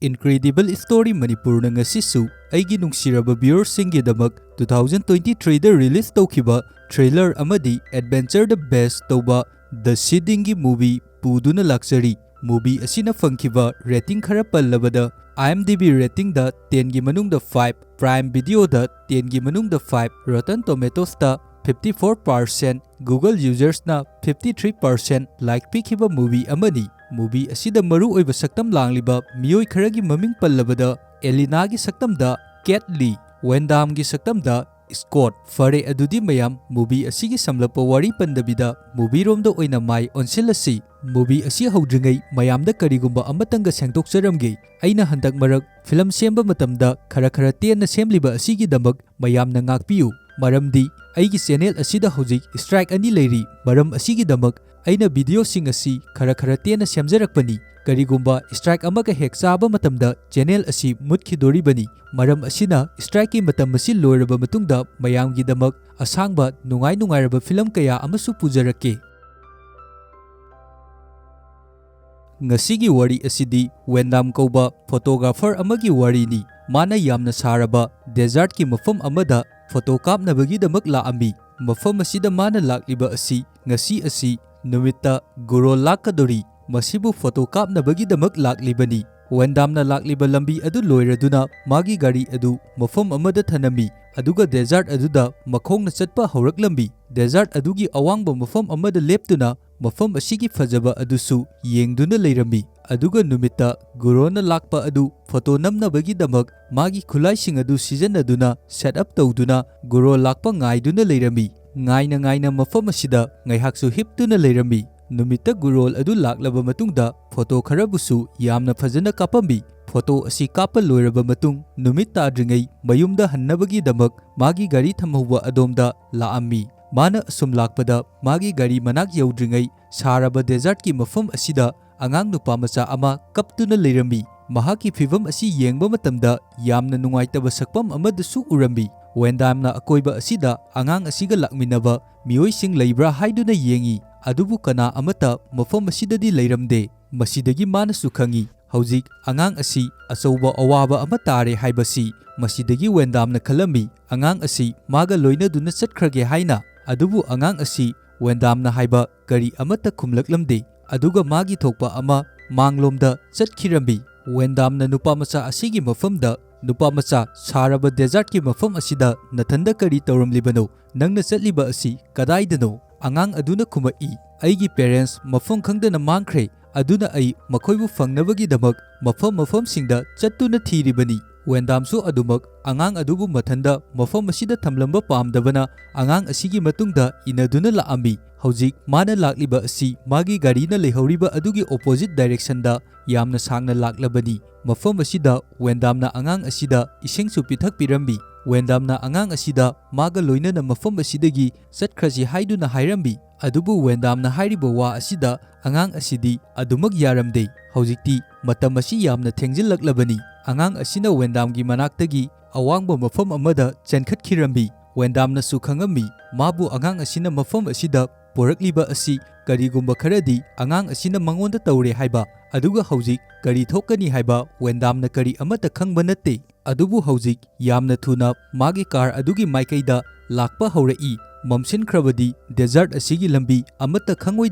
Incredible Story Manipur na ngasisu aigi nungsiraba viewersinggidamak 2023 da release tawkiba trailer amadi adventure the best tawba The Seeding movie puduna laksari. Movie asina fangkiba rating khara pallabada IMDb rating da 10 gi manungda 5, Prime Video da 10 gi manungda 5, Rotten Tomatoes da 54%, Google users na 53% like pikiba movie amani. Movie asida maru oiba saktam langliba miyoi kharagi maming pallabada Elina gi saktam da Cat Lee, Wendam gi saktam da Scott. Fare adudi mayam movie asigi samlapa wari pandabida movie romda oina mai onsilasi. Movie asi haudringai mayamda karigumba amatanga sengdokcharamge. Aina handak marak film semba matamda khara tenna semliba asigi damak mayamna ngakpiyu. Maramdi aigi channel asida hojik strike ani leiri. Maram asigi damak aina video sing asi khara tenna semjarakpani. Karigumba strike amaka hek chaba matamda channel asi mutkidoribani. Maram asina strike ki matam asi loiraba matungda mayamgi damak asangba nungai film kaya amasu pujarake. Ngasigi wari asidi Wendam kauba photographer amagi wari ni. Mana yamna saraba desert ki mafam amada photo kapnabagi damak laami. Mafam asida mana lakliba asi ngasi asi numita guro lakadori. Masibu photo kapnabagi damak laklibani. Wendamna lakliba lambi adu loiraduna magi gari adu mafam amada thanami. Aduga desert aduda makhongna chatpa hauraklambi. Desert adugi awangba mafam amada leptuna mafam asigi fajaba adusu yengduna leirami. Aduga numita gurona lakpa adu photo namnabagi damak magi khulaising adu sijanaduna set up tawduna guro lakpa ngaiduna leirami. Ngaina mafam asida ngaihaksu hiptuna leirami. Numita gurol adu laklaba matungda photo kharabusu yamna fajana kapambi. Photo asi kapa loiraba matung numit tadringai mayumda hannabagi damak magi gari thamhauba adomda laami. Mana asum lakpada magi gari manak yaudringai saraba desert ki mafam asida angang nupa macha ama kaptuna leirami. Mahaki fivam asi yengba matamda yamna nungaitaba sakpam amadasu urambi. Wendamna akoiba asida angang asiga lakminaba miyoising leibra haiduna yengi. Adubu kana amata mafam asidadi leiramde. Masidagi manasu khangi hojik angang asi achauba awaba ama tare haibasi. Masidagi Wendamna khalami angang asi maga loinaduna chatkrage haina. Adubu angang asi Wendamna haiba kari amata khumlaklamde. Aduga magi thokpa ama manglomda chatkirambi. Wendamna nupa macha asigi mafamda nupa macha saraba desert ki mafam asida nathanda kari tawramlibano nangna chatliba asi kadaidano. Angang aduna kumai aigi parents mafam khangdana mangkhre aduna ai makhoibu fangnabagi damak mafam singda chattuna thiribani. Wendamsu adumak angang adubu mathanda mafam asida thamlamba pamdabana angang asigi matungda inaduna laami. Hojik mana lakliba asi magi garina lehauriba adugi opposite direction da yamna sangna laklabani. Mafam asida Wendamna angang asida isengsu pithak pirambi. Wendamna angang asida maga loinana mafam asidagi chatkhraji haiduna hairambi. Adubu Wendamna hairiba wa asida angang asidi adumak yaramde. Hojikti matam asi yamna thengjinlaklabani. Angang asina Wendamgi manaktagi awangba mafam amada chenkhatkirambi. Wendamna su khangami mabu angang asina mafam asida porakliba asi karigumba kharadi angang asina mangonda tawre haiba. Aduga hojik kari thokani haiba Wendamna kari amata khangba natte. Adubu hojik yamna thuna magi car adugi maikaida lakpa haurai. Mamsinkrabadi desert asigi lambi amata khangoi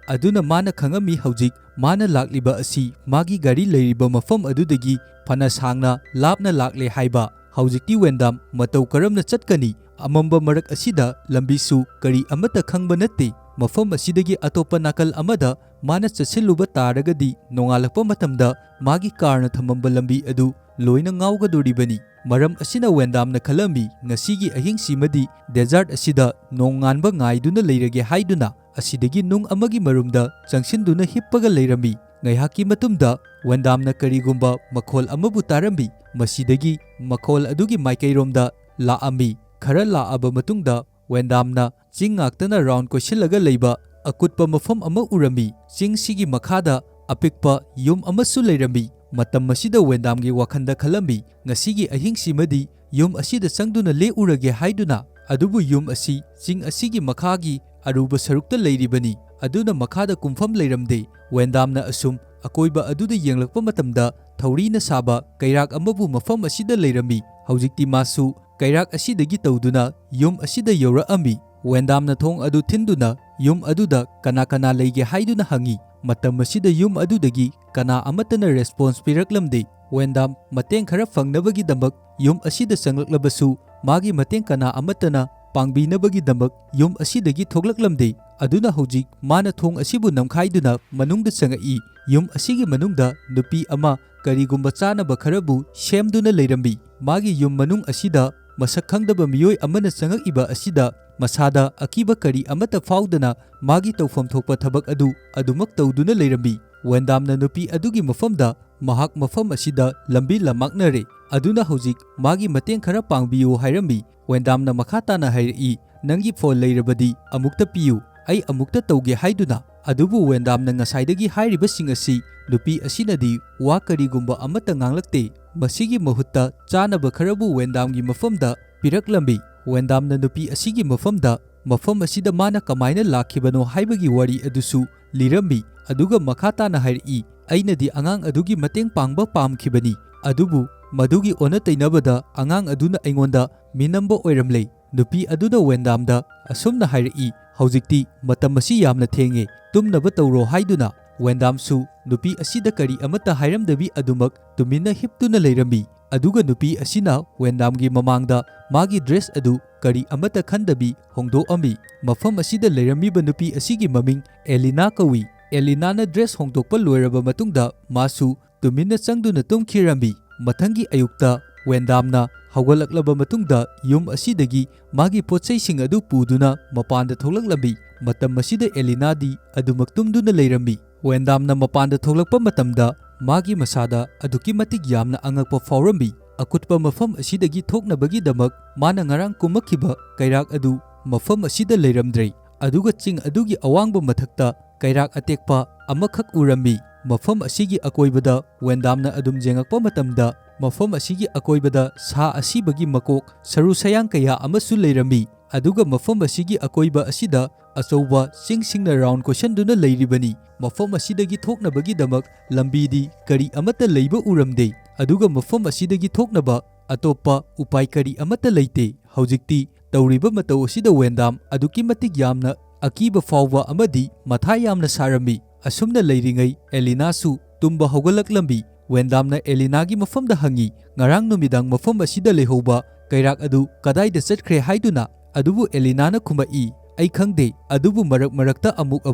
aduna mana khangami hojik mana lakliba asi magi gari leiriba mafam adudagi phana sangna lapna lakle haiba. Hojikti Wendam matau karamna chatkani amamba marak asida lambisu kari amata khangba natte. Mafam asidagi atopa nakal amada mana chatsiluba taragadi nongalakpa matamda magi karna thamamba lambi adu loina ngaugadoribani. Maram asina Wendamna khalami ngasigi ahingsimadi desert asida nonganba ngaiduna leirage haiduna asidagi nung amagi marumda changsinduna hippaga leirami. Ngaihaki matumda Wendamna karigumba makhol amabu tarambi. Masidagi makhol adugi maikairomda laami. Khara laaba matungda Wendamna ching ngaktana round koisilaga leiba akutpa mafam ama urami. Ching sigi makhada apikpa yum amasu leirami. Matam masida Wendamgi wakhanda khalami ngasigi ahingsimadi yum asida changduna leurage haiduna. Adubu yum asi ching asigi makhagi aruba sarukta leiribani. Aduna makhada kumfam leiramde. Wendamna asum akoiba aduda yenglakpa matamda ꯊꯧꯔꯤꯅ ꯁꯥꯕ ꯀꯩꯔꯥꯛ ꯑꯃꯕꯨ ꯃꯐꯝ ꯑꯁꯤꯗ ꯂꯩꯔꯝꯃꯤ꯫ ꯍꯧꯖꯤꯛꯇꯤ ꯃꯥꯁꯨ ꯀꯩꯔꯥꯛ ꯑꯁꯤꯗꯒꯤ ꯇꯧꯗꯨꯅ ꯌꯨꯝ ꯑꯁꯤꯗ ꯌꯧꯔꯛꯑꯝꯃꯤ꯫ ꯋꯦꯟꯗꯥꯝꯅ ꯊꯣꯡ ꯑꯗꯨ ꯊꯤꯟꯗꯨꯅ ꯌꯨꯝ ꯑꯗꯨꯗ ꯀꯅꯥ ꯀꯅꯥ ꯂꯩꯒꯦ ꯍꯥꯏꯗꯨꯅ ꯍꯪꯉꯤ꯫ ꯃꯇꯝ ꯑꯁꯤꯗ ꯌꯨꯝ ꯑꯗꯨꯗꯒꯤ ꯀꯅꯥ ꯑꯃꯠꯇꯅ ꯔꯦꯁꯄꯣꯟꯁ ꯄꯤꯔꯛꯂꯝꯗꯦ꯫ ꯋꯦꯟꯗꯥꯝ ꯃꯇꯦꯡ ꯈꯔ ꯐꯪꯅꯕꯒꯤꯗꯃꯛ ꯌꯨꯝ ꯑꯁꯤꯗ ꯆꯪꯂꯛꯂꯕꯁꯨ ꯃꯥꯒꯤ ꯃꯇꯦꯡ ꯀꯅꯥ ꯑꯃꯠꯇꯅ ꯄꯥꯡꯕꯤꯅꯕꯒꯤꯗꯃꯛ ꯌꯨꯝ ꯑꯁꯤꯗꯒꯤ ꯊꯣꯛꯂꯛꯂꯝꯗꯦ꯫ ꯑꯗꯨꯅ ꯍꯧꯖꯤꯛ ꯃꯥꯅ ꯊꯣꯡ ꯑꯁꯤꯕꯨ ꯅꯝꯈꯥꯏꯗꯨꯅ ꯃꯅꯨꯡꯗ ꯆꯪꯉꯛꯏ꯫ ꯌꯨꯝ ꯑꯁꯤꯒꯤ ꯃꯅꯨꯡꯗ ꯅꯨꯄꯤ ꯑꯃ ꯀꯔꯤꯒꯨꯝꯕ ꯆꯥꯅꯕ ꯈꯔꯕꯨ ꯁꯦꯝꯗꯨꯅ ꯂꯩꯔꯝꯃꯤ꯫ ꯃꯥꯒꯤ ꯌꯨꯝ ꯃꯅꯨꯡ ꯑꯁꯤꯗ ꯃꯁꯛ ꯈꯪꯗꯕ ꯃꯤꯑꯣꯏ ꯑꯃꯅ ꯆꯪꯉꯛꯏꯕ ꯑꯁꯤꯗ ꯃꯁꯥꯗ ꯑꯀꯤꯕ ꯀꯔꯤ ꯑꯃꯠꯇ ꯐꯥꯎꯗꯅ ꯃꯥꯒꯤ ꯇꯧꯐꯝ ꯊꯣꯛꯄ ꯊꯕꯛ ꯑꯗꯨ ꯑꯗꯨꯃꯛ ꯇꯧꯗꯨꯅ ꯂꯩꯔꯝꯃꯤ꯫ ꯋꯦꯟꯗꯥꯝꯅ ꯅꯨꯄꯤ ꯑꯗꯨꯒꯤ ꯃꯐꯝꯗ ꯃꯍꯥꯛ ꯃꯐꯝ ꯑꯁꯤꯗ ꯂꯝꯕꯤ ꯂꯝꯃꯥꯛꯅꯔꯦ꯫ ꯑꯗꯨꯅ ꯍꯧꯖꯤꯛ ꯃꯥꯒꯤ ꯃꯇꯦꯡ ꯈꯔ ꯄꯥꯡꯕꯤꯌꯨ ꯍꯥꯏꯔꯝꯃꯤ꯫ ꯋꯦꯟꯗꯥꯝꯅ ꯃꯈꯥ ꯇꯥꯅ ꯍꯥꯏꯔꯛꯏ, "ꯅꯪꯒꯤ ꯐꯣꯟ ꯂꯩꯔꯕꯗꯤ ꯑꯃꯨꯛꯇ ꯄꯤꯌꯨ, ꯑꯩ ꯑꯃꯨꯛꯇ ꯇꯧꯒꯦ" ꯍꯥꯏꯗꯨꯅ꯫ ꯑꯗꯨꯕꯨ ꯋꯦꯟꯗꯥꯝꯅ ꯉꯁꯥꯏꯗꯒꯤ ꯍꯥꯏꯔꯤꯕꯁꯤꯡ ꯑꯁꯤ ꯅꯨꯄꯤ ꯑꯁꯤꯅꯗꯤ ꯋꯥ ꯀꯔꯤꯒꯨꯝꯕ ꯑꯃꯠꯇ ꯉꯥꯡꯂꯛꯇꯦ꯫ ꯃꯁꯤꯒꯤ ꯃꯍꯨꯠꯇ ꯆꯥꯅꯕ ꯈꯔꯕꯨ ꯋꯦꯟꯗꯥꯝꯒꯤ ꯃꯐꯝꯗ ꯄꯤꯔꯛꯂꯝꯃꯤ꯫ ꯋꯦꯟꯗꯥꯝꯅ ꯅꯨꯄꯤ ꯑꯁꯤꯒꯤ ꯃꯐꯝꯗ ꯃꯐꯝ ꯑꯁꯤꯗ ꯃꯥꯅ ꯀꯃꯥꯏꯅ ꯂꯥꯛꯈꯤꯕꯅꯣ ꯍꯥꯏꯕꯒꯤ ꯋꯥꯔꯤ ꯑꯗꯨꯁꯨ ꯂꯤꯔꯝꯃꯤ꯫ ꯑꯗꯨꯒ ꯃꯈꯥ ꯇꯥꯅ ꯍꯥꯏꯔꯛꯏ, "ꯑꯩꯅꯗꯤ ꯑꯉꯥꯡ ꯑꯗꯨꯒꯤ ꯃꯇꯦꯡ ꯄꯥꯡꯕ ꯄꯥꯝꯈꯤꯕꯅꯤ, ꯑꯗꯨꯕꯨ ꯃꯗꯨꯒꯤ ꯑꯣꯟꯅ ꯇꯩꯅꯕꯗ ꯑꯉꯥꯡ ꯑꯗꯨꯅ ꯑꯩꯉꯣꯟꯗ ꯃꯤꯅꯝꯕ ꯑꯣꯏꯔꯝꯂꯦ"꯫ ꯅꯨꯄꯤ ꯑꯗꯨꯅ ꯋꯦꯟꯗꯥꯝꯗ ꯑꯁꯨꯝꯅ ꯍꯥꯏꯔꯛꯏ, "ꯍꯧꯖꯤꯛꯇꯤ ꯃꯇꯝ ꯑꯁꯤ ꯌꯥꯝꯅ ꯊꯦꯡꯉꯦ, ꯇꯨꯝꯅꯕ ꯇꯧꯔꯣ" ꯍꯥꯏꯗꯨꯅ꯫ ꯋꯦꯟꯗꯥꯝꯁꯨ ꯅꯨꯄꯤ ꯑꯁꯤꯗ ꯀꯔꯤ ꯑꯃꯠꯇ ꯍꯥꯏꯔꯝꯗꯕꯤ ꯑꯗꯨꯃꯛ ꯇꯨꯃꯤꯟꯅ ꯍꯤꯞꯇꯨꯅ ꯂꯩꯔꯝꯃꯤ꯫ ꯑꯗꯨꯒ ꯅꯨꯄꯤ ꯑꯁꯤꯅ ꯋꯦꯟꯗꯥꯝꯒꯤ ꯃꯃꯥꯡꯗ ꯃꯥꯒꯤ ꯗ꯭ꯔꯦꯁ ꯑꯗꯨ ꯀꯔꯤ ꯑꯃꯠꯇ ꯈꯟꯗꯕꯤ ꯍꯣꯡꯗꯣꯛꯑꯝꯃꯤ꯫ ꯃꯐꯝ ꯑꯁꯤꯗ ꯂꯩꯔꯝꯃꯤꯕ ꯅꯨꯄꯤ ꯑꯁꯤꯒꯤ ꯃꯃꯤꯡ ꯑꯦꯂꯤꯅꯥ ꯀꯧꯏ꯫ ꯑꯦꯂꯤꯅꯥꯅ ꯗ꯭ꯔꯦꯁ ꯍꯣꯡꯗꯣꯛꯄ ꯂꯣꯏꯔꯕ ꯃꯇꯨꯡꯗ ꯃꯥꯁꯨ ꯇꯨꯃꯤꯟꯅ ꯆꯪꯗꯨꯅ ꯇꯨꯝꯈꯤꯔꯝꯃꯤ꯫ ꯃꯊꯪꯒꯤ ꯑꯌꯨꯛꯇ ꯋꯦꯟꯗꯥꯝꯅ ꯍꯧꯒꯠꯂꯛꯂꯕ ꯃꯇꯨꯡꯗ ꯌꯨꯝ ꯑꯁꯤꯗꯒꯤ ꯃꯥꯒꯤ ꯄꯣꯠꯆꯩꯁꯤꯡ ꯑꯗꯨ ꯄꯨꯗꯨꯅ ꯃꯄꯥꯟꯗ ꯊꯣꯛꯂꯛꯂꯝꯃꯤ꯫ ꯃꯇꯝ ꯑꯁꯤꯗ ꯑꯦꯂꯤꯅꯥꯗꯤ ꯑꯗꯨꯃꯛ ꯇꯨꯝꯗꯨꯅ ꯂꯩꯔꯝꯃꯤ꯫ ꯋꯦꯟꯗꯥꯝꯅ ꯃꯄꯥꯟꯗ ꯊꯣꯛꯂꯛꯄ ꯃꯇꯝꯗ ꯃꯥꯒꯤ ꯃꯁꯥꯗ ꯑꯗꯨꯛꯀꯤ ꯃꯇꯤꯛ ꯌꯥꯝꯅ ꯑꯉꯛꯄ ꯐꯥꯎꯔꯝꯃꯤ꯫ ꯑꯀꯨꯠꯄ ꯃꯐꯝ ꯑꯁꯤꯗꯒꯤ ꯊꯣꯛꯅꯕꯒꯤꯗꯃꯛ ꯃꯥꯅ ꯉꯔꯥꯡ ꯀꯨꯝꯃꯛꯈꯤꯕ ꯀꯩꯔꯥꯛ ꯑꯗꯨ ꯃꯐꯝ ꯑꯁꯤꯗ ꯂꯩꯔꯝꯗ꯭ꯔꯦ꯫ ꯑꯗꯨꯒ ꯆꯤꯡ ꯑꯗꯨꯒꯤ ꯑꯋꯥꯡꯕ ꯃꯊꯛꯇ ꯀꯩꯔꯥꯛ ꯑꯇꯦꯛꯄ ꯑꯃꯈꯛ ꯎꯔꯝꯃꯤ꯫ ꯃꯐꯝ ꯑꯁꯤꯒꯤ ꯑꯀꯣꯏꯕꯗ ꯋꯦꯟꯗꯥꯝꯅ ꯑꯗꯨꯝ ꯌꯦꯡꯉꯛꯄ ꯃꯇꯝꯗ ꯃꯐꯝ ꯑꯁꯤꯒꯤ ꯑꯀꯣꯏꯕꯗ ꯁꯥ ꯑꯁꯤꯕꯒꯤ ꯃꯀꯣꯛ ꯁꯔꯨ ꯁꯌꯥꯡ ꯀꯌꯥ ꯑꯃꯁꯨ ꯂꯩꯔꯝꯃꯤ꯫ ꯑꯗꯨꯒ ꯃꯐꯝ ꯑꯁꯤꯒꯤ ꯑꯀꯣꯏꯕ ꯑꯁꯤꯗ ꯑꯆꯧꯕ ꯆꯤꯡꯁꯤꯡꯅ ꯔꯥꯎꯟ ꯀꯣꯏꯁꯟꯗꯨꯅ ꯂꯩꯔꯤꯕꯅꯤ꯫ ꯃꯐꯝ ꯑꯁꯤꯗꯒꯤ ꯊꯣꯛꯅꯕꯒꯤꯗꯃꯛ ꯂꯝꯕꯤꯗꯤ ꯀꯔꯤ ꯑꯃꯠꯇ ꯂꯩꯕ ꯎꯔꯝꯗꯦ꯫ ꯑꯗꯨꯒ ꯃꯐꯝ ꯑꯁꯤꯗꯒꯤ ꯊꯣꯛꯅꯕ ꯑꯇꯣꯞꯄ ꯎꯄꯥꯏ ꯀꯔꯤ ꯑꯃꯠꯇ ꯂꯩꯇꯦ꯫ ꯍꯧꯖꯤꯛꯇꯤ ꯇꯧꯔꯤꯕ ꯃꯇꯧ ꯑꯁꯤꯗ ꯋꯦꯟꯗꯥꯝ ꯑꯗꯨꯛꯀꯤ ꯃꯇꯤꯛ ꯌꯥꯝꯅ ꯑꯀꯤꯕ ꯐꯥꯎꯕ ꯑꯃꯗꯤ ꯃꯊꯥ ꯌꯥꯝꯅ ꯁꯥꯔꯝꯃꯤ꯫ ꯑꯁꯨꯝꯅ ꯂꯩꯔꯤꯉꯩ ꯑꯦꯂꯤꯅꯥꯁꯨ ꯇꯨꯝꯕ ꯍꯧꯒꯠꯂꯛꯂꯝꯃꯤ꯫ ꯋꯦꯟꯗꯥꯝꯅ ꯑꯦꯂꯤꯅꯥꯒꯤ ꯃꯐꯝꯗ ꯍꯪꯉꯤ, "ꯉꯔꯥꯡ ꯅꯨꯃꯤꯗꯥꯡ ꯃꯐꯝ ꯑꯁꯤꯗ ꯂꯩꯍꯧꯕ ꯀꯩꯔꯥꯛ ꯑꯗꯨ ꯀꯗꯥꯏꯗ ꯆꯠꯈ꯭ꯔꯦ" ꯍꯥꯏꯗꯨꯅ꯫ ꯑꯗꯨꯕꯨ ꯑꯦꯂꯤꯅꯥꯅ ꯈꯨꯝꯃꯛꯏ, "ꯑꯩ ꯈꯪꯗꯦ, ꯑꯗꯨꯕꯨ ꯃꯔꯛ ꯃꯔꯛꯇ ꯑꯃꯨꯛ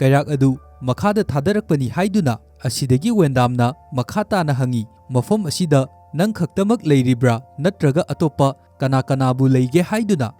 ꯀꯩꯔꯥꯛ ꯑꯗꯨ ꯃꯈꯥꯗ ꯊꯥꯗꯔꯛꯄꯅꯤ" ꯍꯥꯏꯗꯨꯅ꯫ ꯑꯁꯤꯗꯒꯤ ꯋꯦꯟꯗꯥꯝꯅ ꯃꯈꯥ ꯇꯥꯅ ꯍꯪꯉꯤ, "ꯃꯐꯝ ꯑꯁꯤꯗ ꯅꯪ ꯈꯛꯇꯃꯛ ꯂꯩꯔꯤꯕ꯭ꯔꯥ ꯅꯠꯇ꯭ꯔꯒ ꯑꯇꯣꯞꯄ ꯀꯅꯥ ꯀꯅꯥꯕꯨ ꯂꯩꯒꯦ" ꯍꯥꯏꯗꯨꯅ꯫